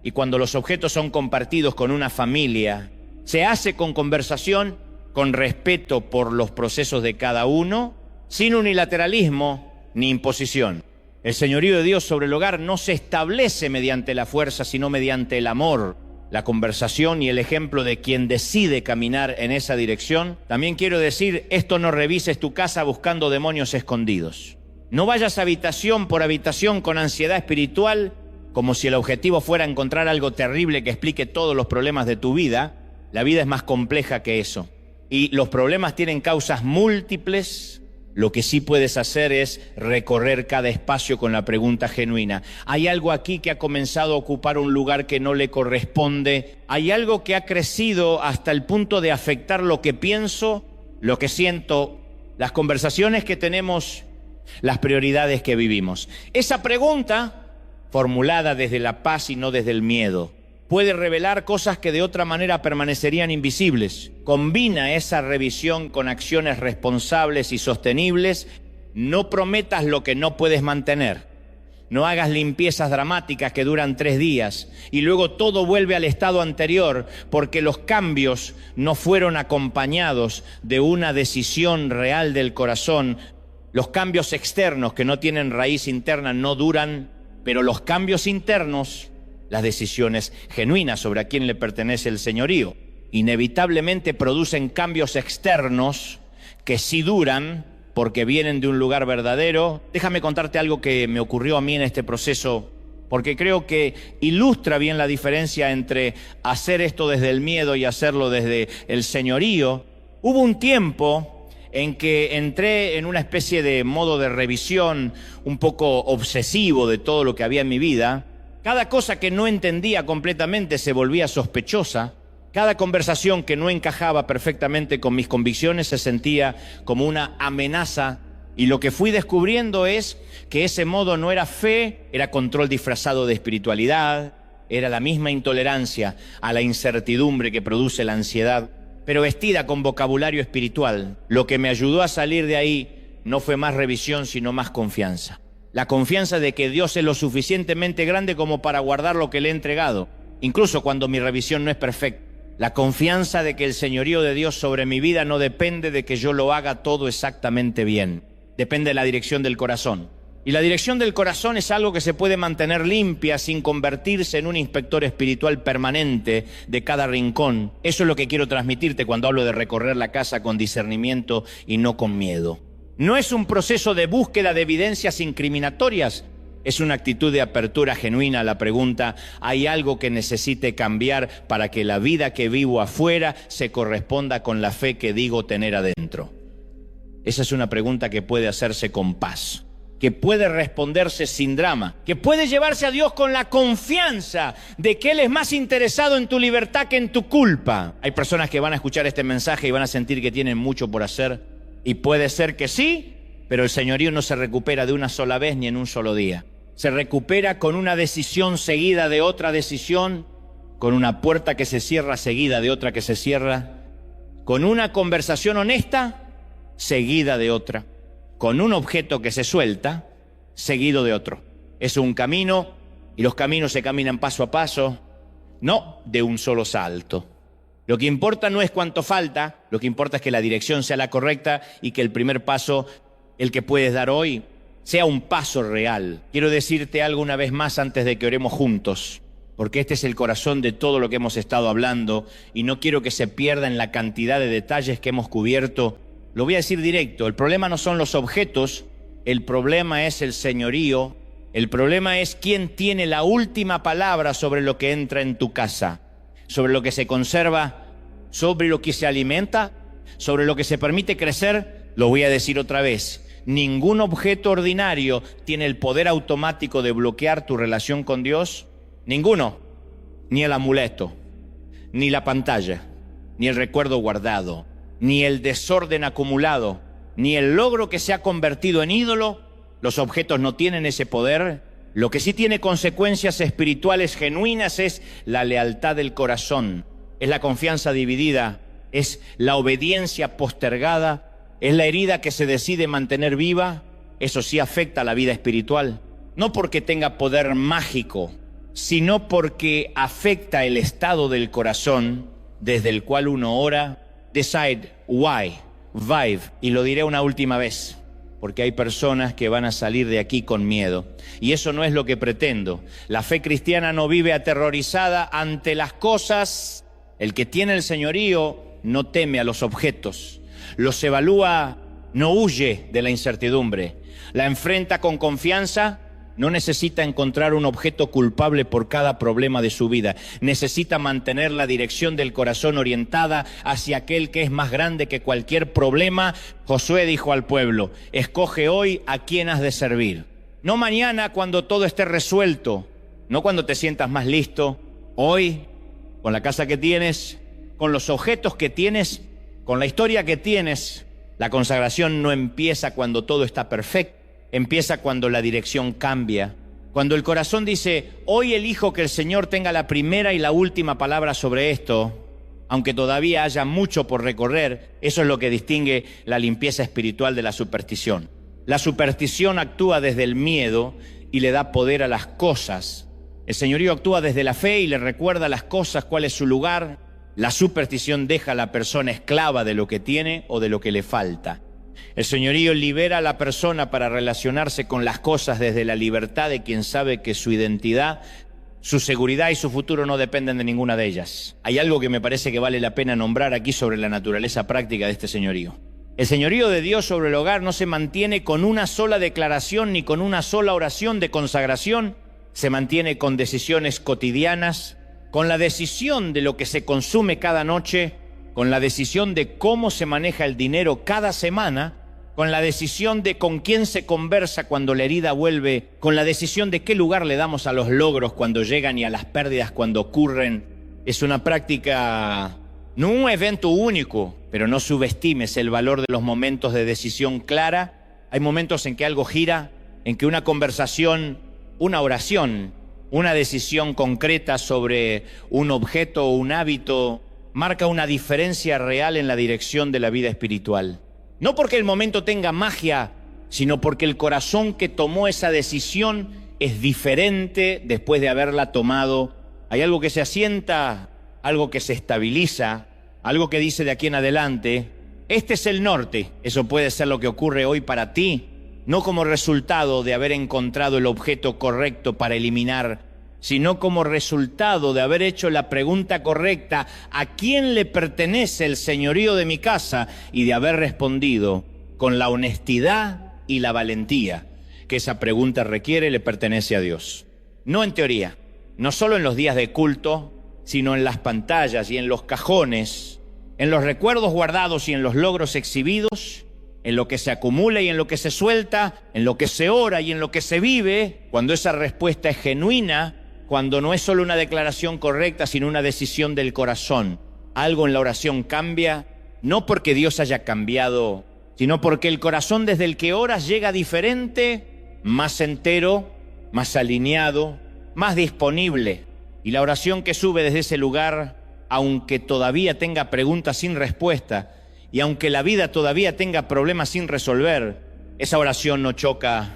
Y cuando los objetos son compartidos con una familia, se hace con conversación, con respeto por los procesos de cada uno, sin unilateralismo ni imposición. El señorío de Dios sobre el hogar no se establece mediante la fuerza, sino mediante el amor, la conversación y el ejemplo de quien decide caminar en esa dirección. También quiero decir, esto no revises tu casa buscando demonios escondidos. No vayas habitación por habitación con ansiedad espiritual, como si el objetivo fuera encontrar algo terrible que explique todos los problemas de tu vida. La vida es más compleja que eso. Y los problemas tienen causas múltiples. Lo que sí puedes hacer es recorrer cada espacio con la pregunta genuina. ¿Hay algo aquí que ha comenzado a ocupar un lugar que no le corresponde? ¿Hay algo que ha crecido hasta el punto de afectar lo que pienso, lo que siento, las conversaciones que tenemos, las prioridades que vivimos? Esa pregunta, formulada desde la paz y no desde el miedo, puede revelar cosas que de otra manera permanecerían invisibles. Combina esa revisión con acciones responsables y sostenibles. No prometas lo que no puedes mantener. No hagas limpiezas dramáticas que duran 3 días y luego todo vuelve al estado anterior porque los cambios no fueron acompañados de una decisión real del corazón. Los cambios externos que no tienen raíz interna no duran, pero los cambios internos, las decisiones genuinas sobre a quién le pertenece el señorío, inevitablemente producen cambios externos que sí duran porque vienen de un lugar verdadero. Déjame contarte algo que me ocurrió a mí en este proceso, porque creo que ilustra bien la diferencia entre hacer esto desde el miedo y hacerlo desde el señorío. Hubo un tiempo en que entré en una especie de modo de revisión un poco obsesivo de todo lo que había en mi vida. Cada cosa que no entendía completamente se volvía sospechosa. Cada conversación que no encajaba perfectamente con mis convicciones se sentía como una amenaza. Y lo que fui descubriendo es que ese modo no era fe, era control disfrazado de espiritualidad, era la misma intolerancia a la incertidumbre que produce la ansiedad, pero vestida con vocabulario espiritual. Lo que me ayudó a salir de ahí no fue más revisión, sino más confianza. La confianza de que Dios es lo suficientemente grande como para guardar lo que le he entregado, incluso cuando mi revisión no es perfecta. La confianza de que el señorío de Dios sobre mi vida no depende de que yo lo haga todo exactamente bien. Depende de la dirección del corazón. Y la dirección del corazón es algo que se puede mantener limpia sin convertirse en un inspector espiritual permanente de cada rincón. Eso es lo que quiero transmitirte cuando hablo de recorrer la casa con discernimiento y no con miedo. No es un proceso de búsqueda de evidencias incriminatorias, es una actitud de apertura genuina a la pregunta: ¿hay algo que necesite cambiar para que la vida que vivo afuera se corresponda con la fe que digo tener adentro? Esa es una pregunta que puede hacerse con paz, que puede responderse sin drama, que puede llevarse a Dios con la confianza de que Él es más interesado en tu libertad que en tu culpa. Hay personas que van a escuchar este mensaje y van a sentir que tienen mucho por hacer, y puede ser que sí, pero el señorío no se recupera de una sola vez ni en un solo día. Se recupera con una decisión seguida de otra decisión, con una puerta que se cierra seguida de otra que se cierra, con una conversación honesta seguida de otra, con un objeto que se suelta seguido de otro. Es un camino, y los caminos se caminan paso a paso, no de un solo salto. Lo que importa no es cuánto falta, lo que importa es que la dirección sea la correcta y que el primer paso, el que puedes dar hoy, sea un paso real. Quiero decirte algo una vez más antes de que oremos juntos, porque este es el corazón de todo lo que hemos estado hablando y no quiero que se pierda en la cantidad de detalles que hemos cubierto. Lo voy a decir directo: el problema no son los objetos, el problema es el señorío, el problema es quién tiene la última palabra sobre lo que entra en tu casa, sobre lo que se conserva, sobre lo que se alimenta, sobre lo que se permite crecer. Lo voy a decir otra vez: ningún objeto ordinario tiene el poder automático de bloquear tu relación con Dios. Ninguno. Ni el amuleto, ni la pantalla, ni el recuerdo guardado, ni el desorden acumulado, ni el logro que se ha convertido en ídolo. Los objetos no tienen ese poder. Lo que sí tiene consecuencias espirituales genuinas es la lealtad del corazón, es la confianza dividida, es la obediencia postergada, es la herida que se decide mantener viva. Eso sí afecta a la vida espiritual, no porque tenga poder mágico, sino porque afecta el estado del corazón desde el cual uno ora. Decide, why, vibe. Y lo diré una última vez, porque hay personas que van a salir de aquí con miedo, y eso no es lo que pretendo. La fe cristiana no vive aterrorizada ante las cosas. El que tiene el señorío no teme a los objetos, los evalúa, no huye de la incertidumbre, la enfrenta con confianza. No necesita encontrar un objeto culpable por cada problema de su vida. Necesita mantener la dirección del corazón orientada hacia aquel que es más grande que cualquier problema. Josué dijo al pueblo: escoge hoy a quién has de servir. No mañana cuando todo esté resuelto, no cuando te sientas más listo. Hoy, con la casa que tienes, con los objetos que tienes, con la historia que tienes. La consagración no empieza cuando todo está perfecto. Empieza cuando la dirección cambia, cuando el corazón dice: hoy elijo que el Señor tenga la primera y la última palabra sobre esto, aunque todavía haya mucho por recorrer. Eso es lo que distingue la limpieza espiritual de la superstición. La superstición actúa desde el miedo y le da poder a las cosas. El señorío actúa desde la fe y le recuerda a las cosas cuál es su lugar. La superstición deja a la persona esclava de lo que tiene o de lo que le falta. El señorío libera a la persona para relacionarse con las cosas desde la libertad de quien sabe que su identidad, su seguridad y su futuro no dependen de ninguna de ellas. Hay algo que me parece que vale la pena nombrar aquí sobre la naturaleza práctica de este señorío. El señorío de Dios sobre el hogar no se mantiene con una sola declaración ni con una sola oración de consagración. Se mantiene con decisiones cotidianas, con la decisión de lo que se consume cada noche, con la decisión de cómo se maneja el dinero cada semana, con la decisión de con quién se conversa cuando la herida vuelve, con la decisión de qué lugar le damos a los logros cuando llegan y a las pérdidas cuando ocurren. Es una práctica, no un evento único, pero no subestimes el valor de los momentos de decisión clara. Hay momentos en que algo gira, en que una conversación, una oración, una decisión concreta sobre un objeto o un hábito marca una diferencia real en la dirección de la vida espiritual. No porque el momento tenga magia, sino porque el corazón que tomó esa decisión es diferente después de haberla tomado. Hay algo que se asienta, algo que se estabiliza, algo que dice de aquí en adelante: este es el norte. Eso puede ser lo que ocurre hoy para ti, no como resultado de haber encontrado el objeto correcto para eliminar, sino como resultado de haber hecho la pregunta correcta: ¿a quién le pertenece el señorío de mi casa? Y de haber respondido con la honestidad y la valentía que esa pregunta requiere. Le pertenece a Dios. No en teoría, no solo en los días de culto, sino en las pantallas y en los cajones, en los recuerdos guardados y en los logros exhibidos, en lo que se acumula y en lo que se suelta, en lo que se ora y en lo que se vive, cuando esa respuesta es genuina, cuando no es solo una declaración correcta, sino una decisión del corazón. Algo en la oración cambia, no porque Dios haya cambiado, sino porque el corazón desde el que oras llega diferente, más entero, más alineado, más disponible. Y la oración que sube desde ese lugar, aunque todavía tenga preguntas sin respuesta, y aunque la vida todavía tenga problemas sin resolver, esa oración no choca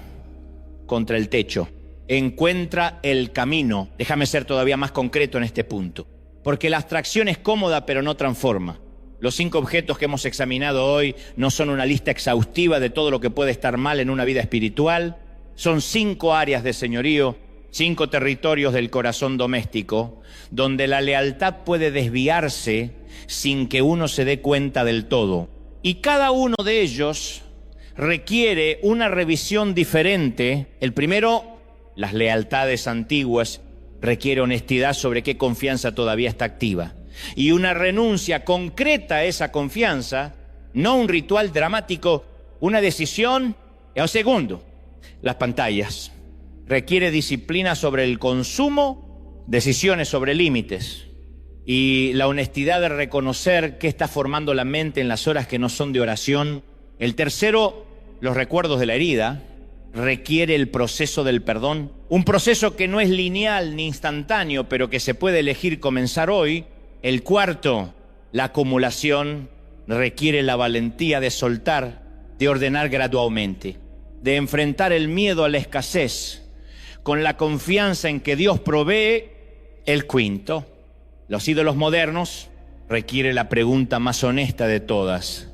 contra el techo. Encuentra el camino. Déjame ser todavía más concreto en este punto, porque la abstracción es cómoda pero no transforma. Los 5 objetos que hemos examinado hoy no son una lista exhaustiva de todo lo que puede estar mal en una vida espiritual. Son 5 áreas de señorío, 5 territorios del corazón doméstico, donde la lealtad puede desviarse sin que uno se dé cuenta del todo. Y cada uno de ellos requiere una revisión diferente. El primero, las lealtades antiguas, requiere honestidad sobre qué confianza todavía está activa. Y una renuncia concreta a esa confianza, no un ritual dramático, una decisión. El segundo, las pantallas. Requiere disciplina sobre el consumo, decisiones sobre límites y la honestidad de reconocer qué está formando la mente en las horas que no son de oración. El tercero, los recuerdos de la herida. Requiere el proceso del perdón, un proceso que no es lineal ni instantáneo, pero que se puede elegir comenzar hoy. El cuarto, la acumulación, requiere la valentía de soltar, de ordenar gradualmente, de enfrentar el miedo a la escasez con la confianza en que Dios provee. El quinto, los ídolos modernos, requiere la pregunta más honesta de todas: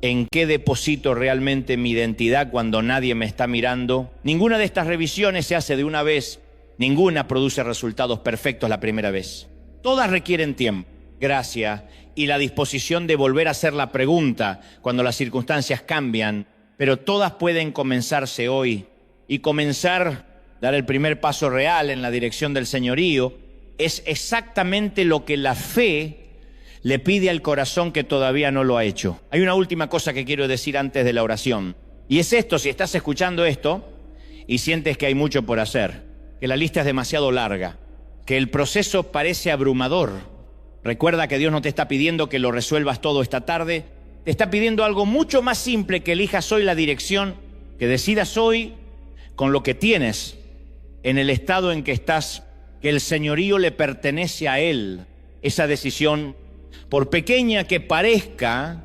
¿en qué deposito realmente mi identidad cuando nadie me está mirando? Ninguna de estas revisiones se hace de una vez, ninguna produce resultados perfectos la primera vez. Todas requieren tiempo, gracia y la disposición de volver a hacer la pregunta cuando las circunstancias cambian, pero todas pueden comenzarse hoy. Y comenzar, dar el primer paso real en la dirección del señorío, es exactamente lo que la fe le pide al corazón que todavía no lo ha hecho. Hay una última cosa que quiero decir antes de la oración, y es esto: si estás escuchando esto y sientes que hay mucho por hacer, que la lista es demasiado larga, que el proceso parece abrumador, recuerda que Dios no te está pidiendo que lo resuelvas todo esta tarde. Te está pidiendo algo mucho más simple: que elijas hoy la dirección, que decidas hoy con lo que tienes, en el estado en que estás, que el señorío le pertenece a Él. Esa decisión, por pequeña que parezca,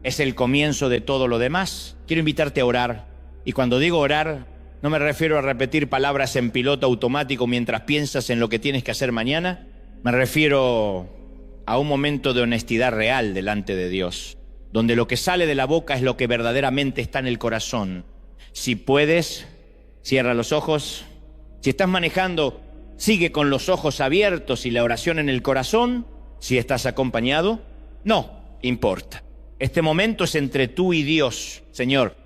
es el comienzo de todo lo demás. Quiero invitarte a orar. Y cuando digo orar, no me refiero a repetir palabras en piloto automático mientras piensas en lo que tienes que hacer mañana. Me refiero a un momento de honestidad real delante de Dios, donde lo que sale de la boca es lo que verdaderamente está en el corazón. Si puedes, cierra los ojos. Si estás manejando, sigue con los ojos abiertos y la oración en el corazón. Si estás acompañado, no importa. Este momento es entre tú y Dios. Señor,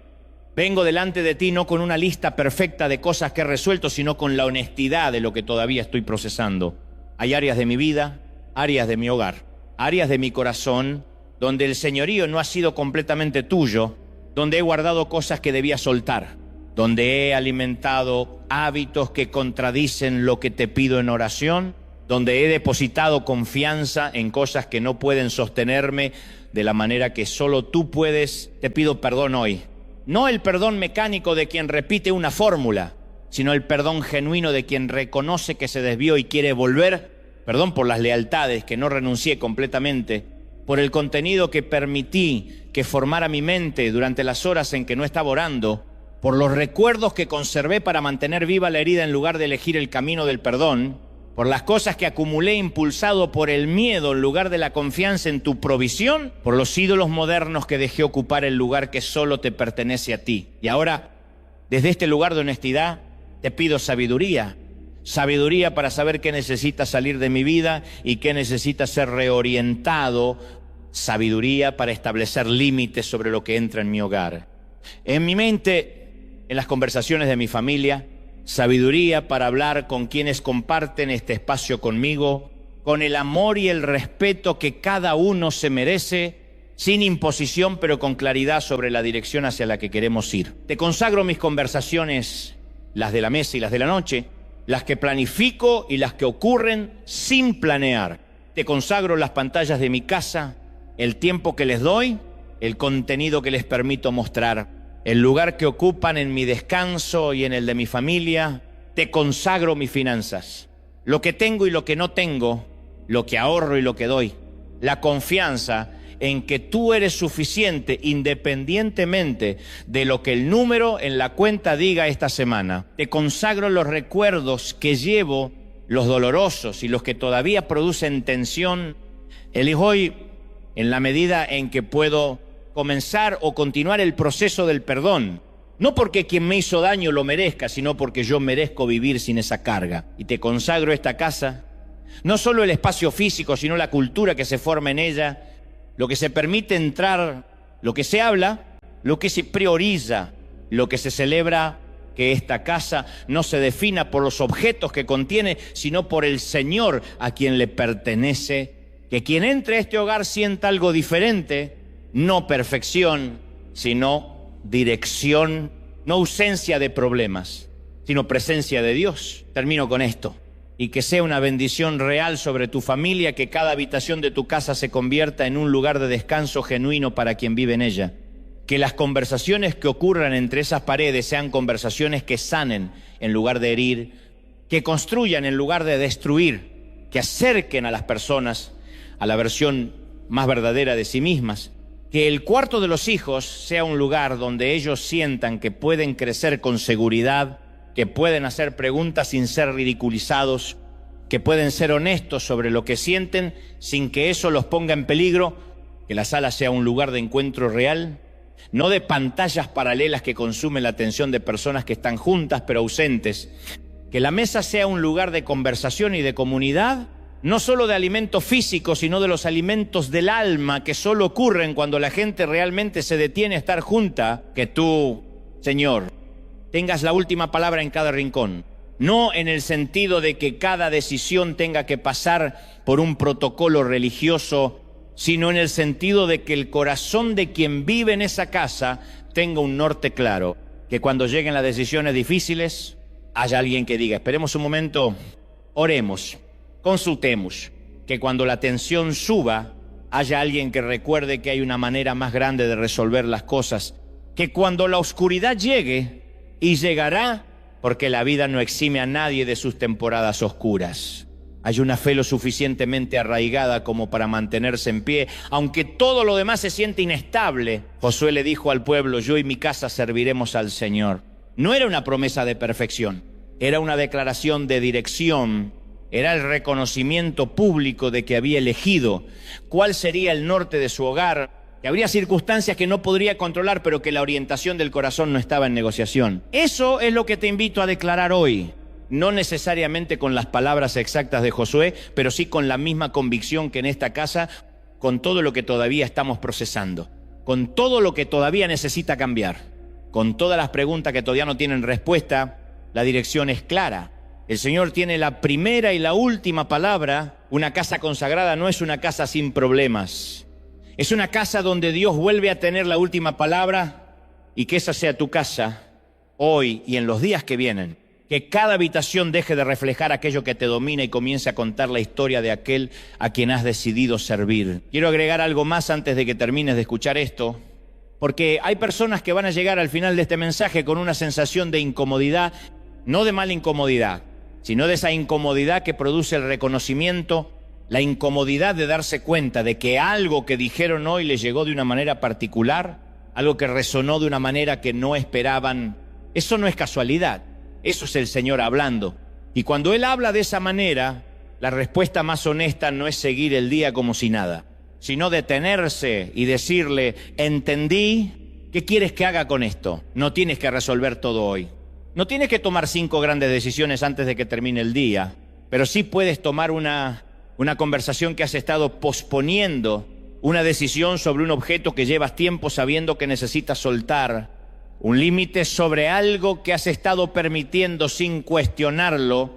vengo delante de ti no con una lista perfecta de cosas que he resuelto, sino con la honestidad de lo que todavía estoy procesando. Hay áreas de mi vida, áreas de mi hogar, áreas de mi corazón donde el señorío no ha sido completamente tuyo, donde he guardado cosas que debía soltar, donde he alimentado hábitos que contradicen lo que te pido en oración, donde he depositado confianza en cosas que no pueden sostenerme de la manera que solo tú puedes. Te pido perdón hoy. No el perdón mecánico de quien repite una fórmula, sino el perdón genuino de quien reconoce que se desvió y quiere volver. Perdón por las lealtades que no renuncié completamente, por el contenido que permití que formara mi mente durante las horas en que no estaba orando, por los recuerdos que conservé para mantener viva la herida en lugar de elegir el camino del perdón, por las cosas que acumulé impulsado por el miedo en lugar de la confianza en tu provisión, por los ídolos modernos que dejé ocupar el lugar que solo te pertenece a ti. Y ahora Desde este lugar de honestidad te pido sabiduría. Sabiduría para saber qué necesita salir de mi vida y qué necesita ser reorientado. Sabiduría para establecer límites sobre lo que entra en mi hogar. En mi mente, en las conversaciones de mi familia, sabiduría para hablar con quienes comparten este espacio conmigo, con el amor y el respeto que cada uno se merece, sin imposición, pero con claridad sobre la dirección hacia la que queremos ir. Te consagro mis conversaciones, las de la mesa y las de la noche, las que planifico y las que ocurren sin planear. Te consagro las pantallas de mi casa, el tiempo que les doy, el contenido que les permito mostrar, el lugar que ocupan en mi descanso y en el de mi familia. Te consagro mis finanzas, lo que tengo y lo que no tengo, lo que ahorro y lo que doy, la confianza en que tú eres suficiente independientemente de lo que el número en la cuenta diga esta semana. Te consagro los recuerdos que llevo, los dolorosos y los que todavía producen tensión. Elijo hoy, en la medida en que puedo, comenzar o continuar el proceso del perdón. No porque quien me hizo daño lo merezca, sino porque yo merezco vivir sin esa carga. Y te consagro esta casa, no solo el espacio físico, sino la cultura que se forma en ella, lo que se permite entrar, lo que se habla, lo que se prioriza, lo que se celebra, que esta casa no se defina por los objetos que contiene, sino por el Señor a quien le pertenece. Que quien entre a este hogar sienta algo diferente, no perfección, sino dirección, no ausencia de problemas, sino presencia de Dios. Termino con esto. Y que sea una bendición real sobre tu familia, que cada habitación de tu casa se convierta en un lugar de descanso genuino para quien vive en ella. Que las conversaciones que ocurran entre esas paredes sean conversaciones que sanen en lugar de herir, que construyan en lugar de destruir, que acerquen a las personas a la versión más verdadera de sí mismas. Que el cuarto de los hijos sea un lugar donde ellos sientan que pueden crecer con seguridad, que pueden hacer preguntas sin ser ridiculizados, que pueden ser honestos sobre lo que sienten sin que eso los ponga en peligro. Que la sala sea un lugar de encuentro real, no de pantallas paralelas que consumen la atención de personas que están juntas pero ausentes. Que la mesa sea un lugar de conversación y de comunidad, no solo de alimento físico, sino de los alimentos del alma que solo ocurren cuando la gente realmente se detiene a estar junta. Que tú, Señor, tengas la última palabra en cada rincón. No en el sentido de que cada decisión tenga que pasar por un protocolo religioso, sino en el sentido de que el corazón de quien vive en esa casa tenga un norte claro. Que cuando lleguen las decisiones difíciles, haya alguien que diga: esperemos un momento, oremos, consultemos. Que cuando la tensión suba, haya alguien que recuerde que hay una manera más grande de resolver las cosas. Que cuando la oscuridad llegue, y llegará, porque la vida no exime a nadie de sus temporadas oscuras, hay una fe lo suficientemente arraigada como para mantenerse en pie, aunque todo lo demás se siente inestable. Josué le dijo al pueblo: yo y mi casa serviremos al Señor. No era una promesa de perfección, era una declaración de dirección, era el reconocimiento público de que había elegido cuál sería el norte de su hogar, que habría circunstancias que no podría controlar, pero que la orientación del corazón no estaba en negociación. Eso es lo que te invito a declarar hoy. No necesariamente con las palabras exactas de Josué, pero sí con la misma convicción que en esta casa, con todo lo que todavía estamos procesando, con todo lo que todavía necesita cambiar, con todas las preguntas que todavía no tienen respuesta. La dirección es clara. El Señor tiene la primera y la última palabra. Una casa consagrada no es una casa sin problemas. Es una casa donde Dios vuelve a tener la última palabra, y que esa sea tu casa hoy y en los días que vienen. Que cada habitación deje de reflejar aquello que te domina y comience a contar la historia de aquel a quien has decidido servir. Quiero agregar algo más antes de que termines de escuchar esto, porque hay personas que van a llegar al final de este mensaje con una sensación de incomodidad, no de mala incomodidad, sino de esa incomodidad que produce el reconocimiento, la incomodidad de darse cuenta de que algo que dijeron hoy les llegó de una manera particular, algo que resonó de una manera que no esperaban. Eso no es casualidad, eso es el Señor hablando. Y cuando Él habla de esa manera, la respuesta más honesta no es seguir el día como si nada, sino detenerse y decirle: entendí ¿Qué quieres que haga con esto? No tienes que resolver todo hoy. No tienes que tomar 5 grandes decisiones antes de que termine el día, pero sí puedes tomar una conversación que has estado posponiendo, una decisión sobre un objeto que llevas tiempo sabiendo que necesitas soltar, un límite sobre algo que has estado permitiendo sin cuestionarlo,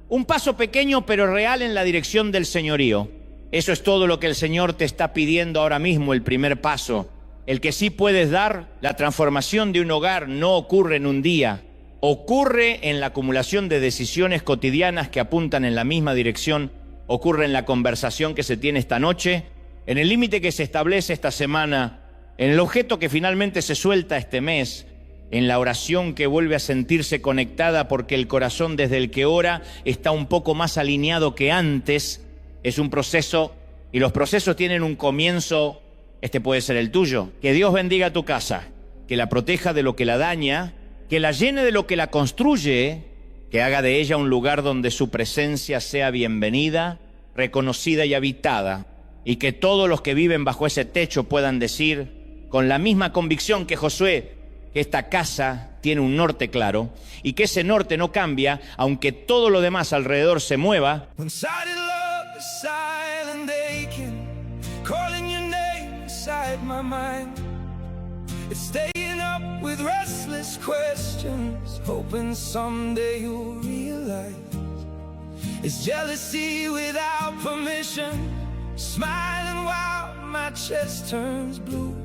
un paso pequeño pero real en la dirección del señorío. Eso es todo lo que el Señor te está pidiendo ahora mismo, el primer paso. El que sí puedes dar. La transformación de un hogar no ocurre en un día, ocurre en la acumulación de decisiones cotidianas que apuntan en la misma dirección, ocurre en la conversación que se tiene esta noche, en el límite que se establece esta semana, en el objeto que finalmente se suelta este mes, en la oración que vuelve a sentirse conectada porque el corazón desde el que ora está un poco más alineado que antes. Es un proceso y los procesos tienen un comienzo. Este puede ser el tuyo. Que Dios bendiga tu casa, que la proteja de lo que la daña, que la llene de lo que la construye, que haga de ella un lugar donde su presencia sea bienvenida, reconocida y habitada, y que todos los que viven bajo ese techo puedan decir, con la misma convicción que Josué, que esta casa tiene un norte claro, y que ese norte no cambia, aunque todo lo demás alrededor se mueva. Inside my mind, it's staying up with restless questions, hoping someday you'll realize it's jealousy without permission, smiling while my chest turns blue,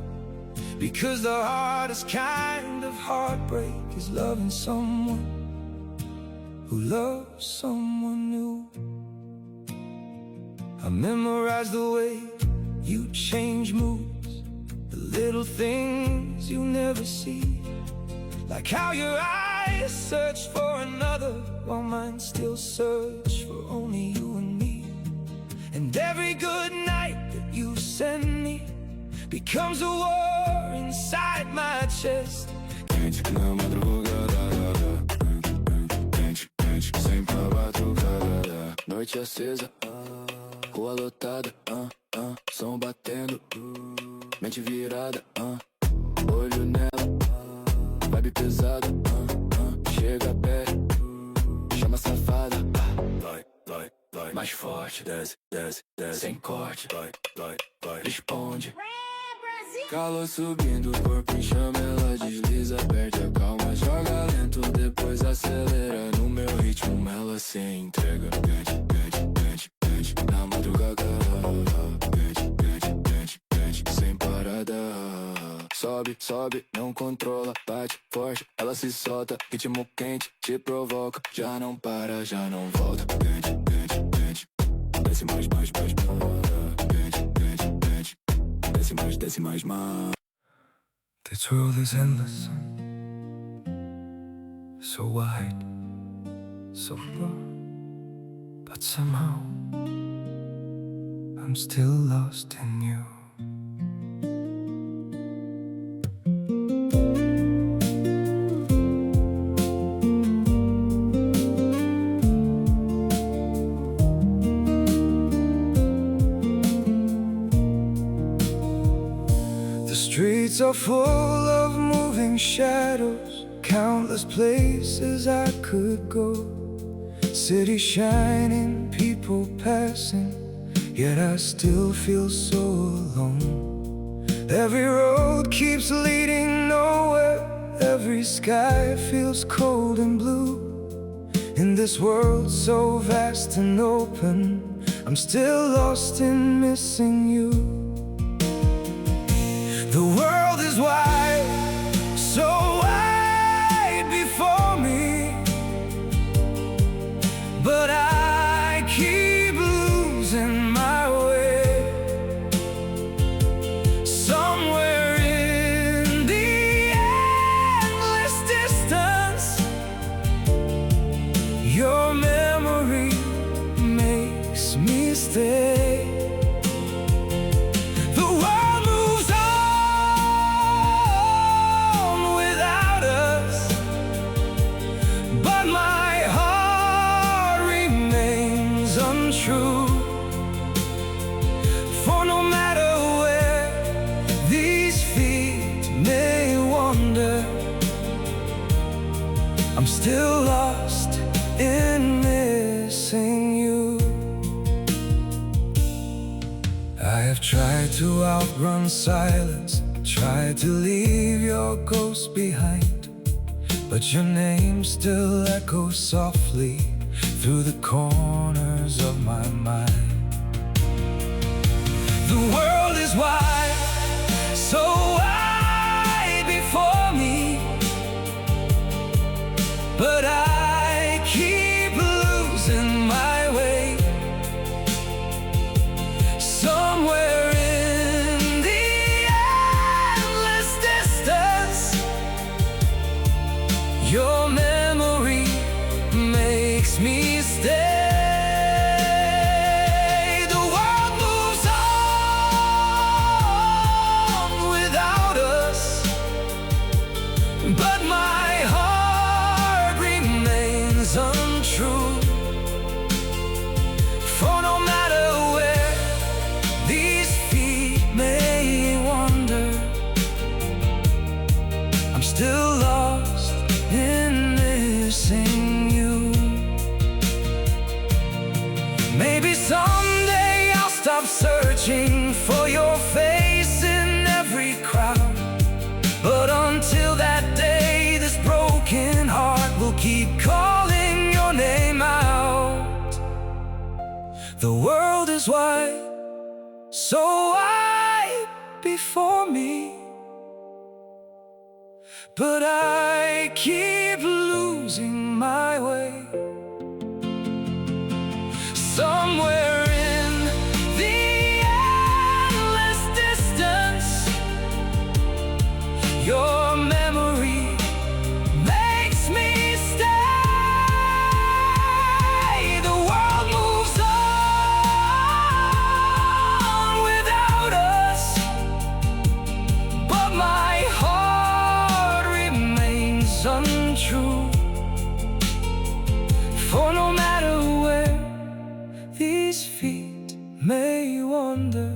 because the hardest kind of heartbreak is loving someone who loves someone new. I memorize the way you change moods, the little things you never see, like how your eyes search for another while mine still search for only you and me. And every good night that you send me becomes a war inside my chest. Quente na madrugada, quente, quente, sempre a madrugada, noite acesa, rua lotada, som batendo, mente virada, olho nela, vibe pesada, chega perto, chama safada, vai, vai, vai, mais forte, desce, desce, desce, sem corte, vai, vai, vai, responde. Calor subindo, o corpo em chama, ela desliza, perde a calma, joga lento, depois acelera, no meu ritmo ela se entrega, quente, quente, quente, quente, na madrugada, quente, quente, quente, quente, sem parada. Sobe, sobe, não controla, bate forte, ela se solta, ritmo quente, te provoca, já não para, já não volta, quente, quente, quente, desce mais, mais, mais, quente, quente, quente, desce mais, desce mais, mais. This world is endless, so wide, so far, but somehow I'm still lost in you. The streets are full of moving shadows, countless places I could go, city shining, people passing, yet I still feel so alone. Every road keeps leading nowhere, every sky feels cold and blue. In this world so vast and open, I'm still lost in missing you. The world is wide, so wide before me, but I keep losing my way. Somewhere in the endless distance, your memory makes me stay. The world moves on, still lost in missing you. I have tried to outrun silence, tried to leave your ghost behind, but your name still echoes softly through the corners of my mind. The world is wide, so wide before me, but I keep losing my way. Somewhere in the endless distance, your memory makes me stay. The world moves on without us, but my heart remains untrue. For no matter where these feet may wander, I'm still lost in missing you. Maybe someday I'll stop searching for your face in every crowd, but until that day, this broken heart will keep calling your name out. The world is wide, so wide before me, but I keep losing my way. Somewhere in the endless distance, your memory makes me stay. The world moves on without us, but my heart remains untrue. For no matter where these feet may wander,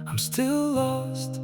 I'm still lost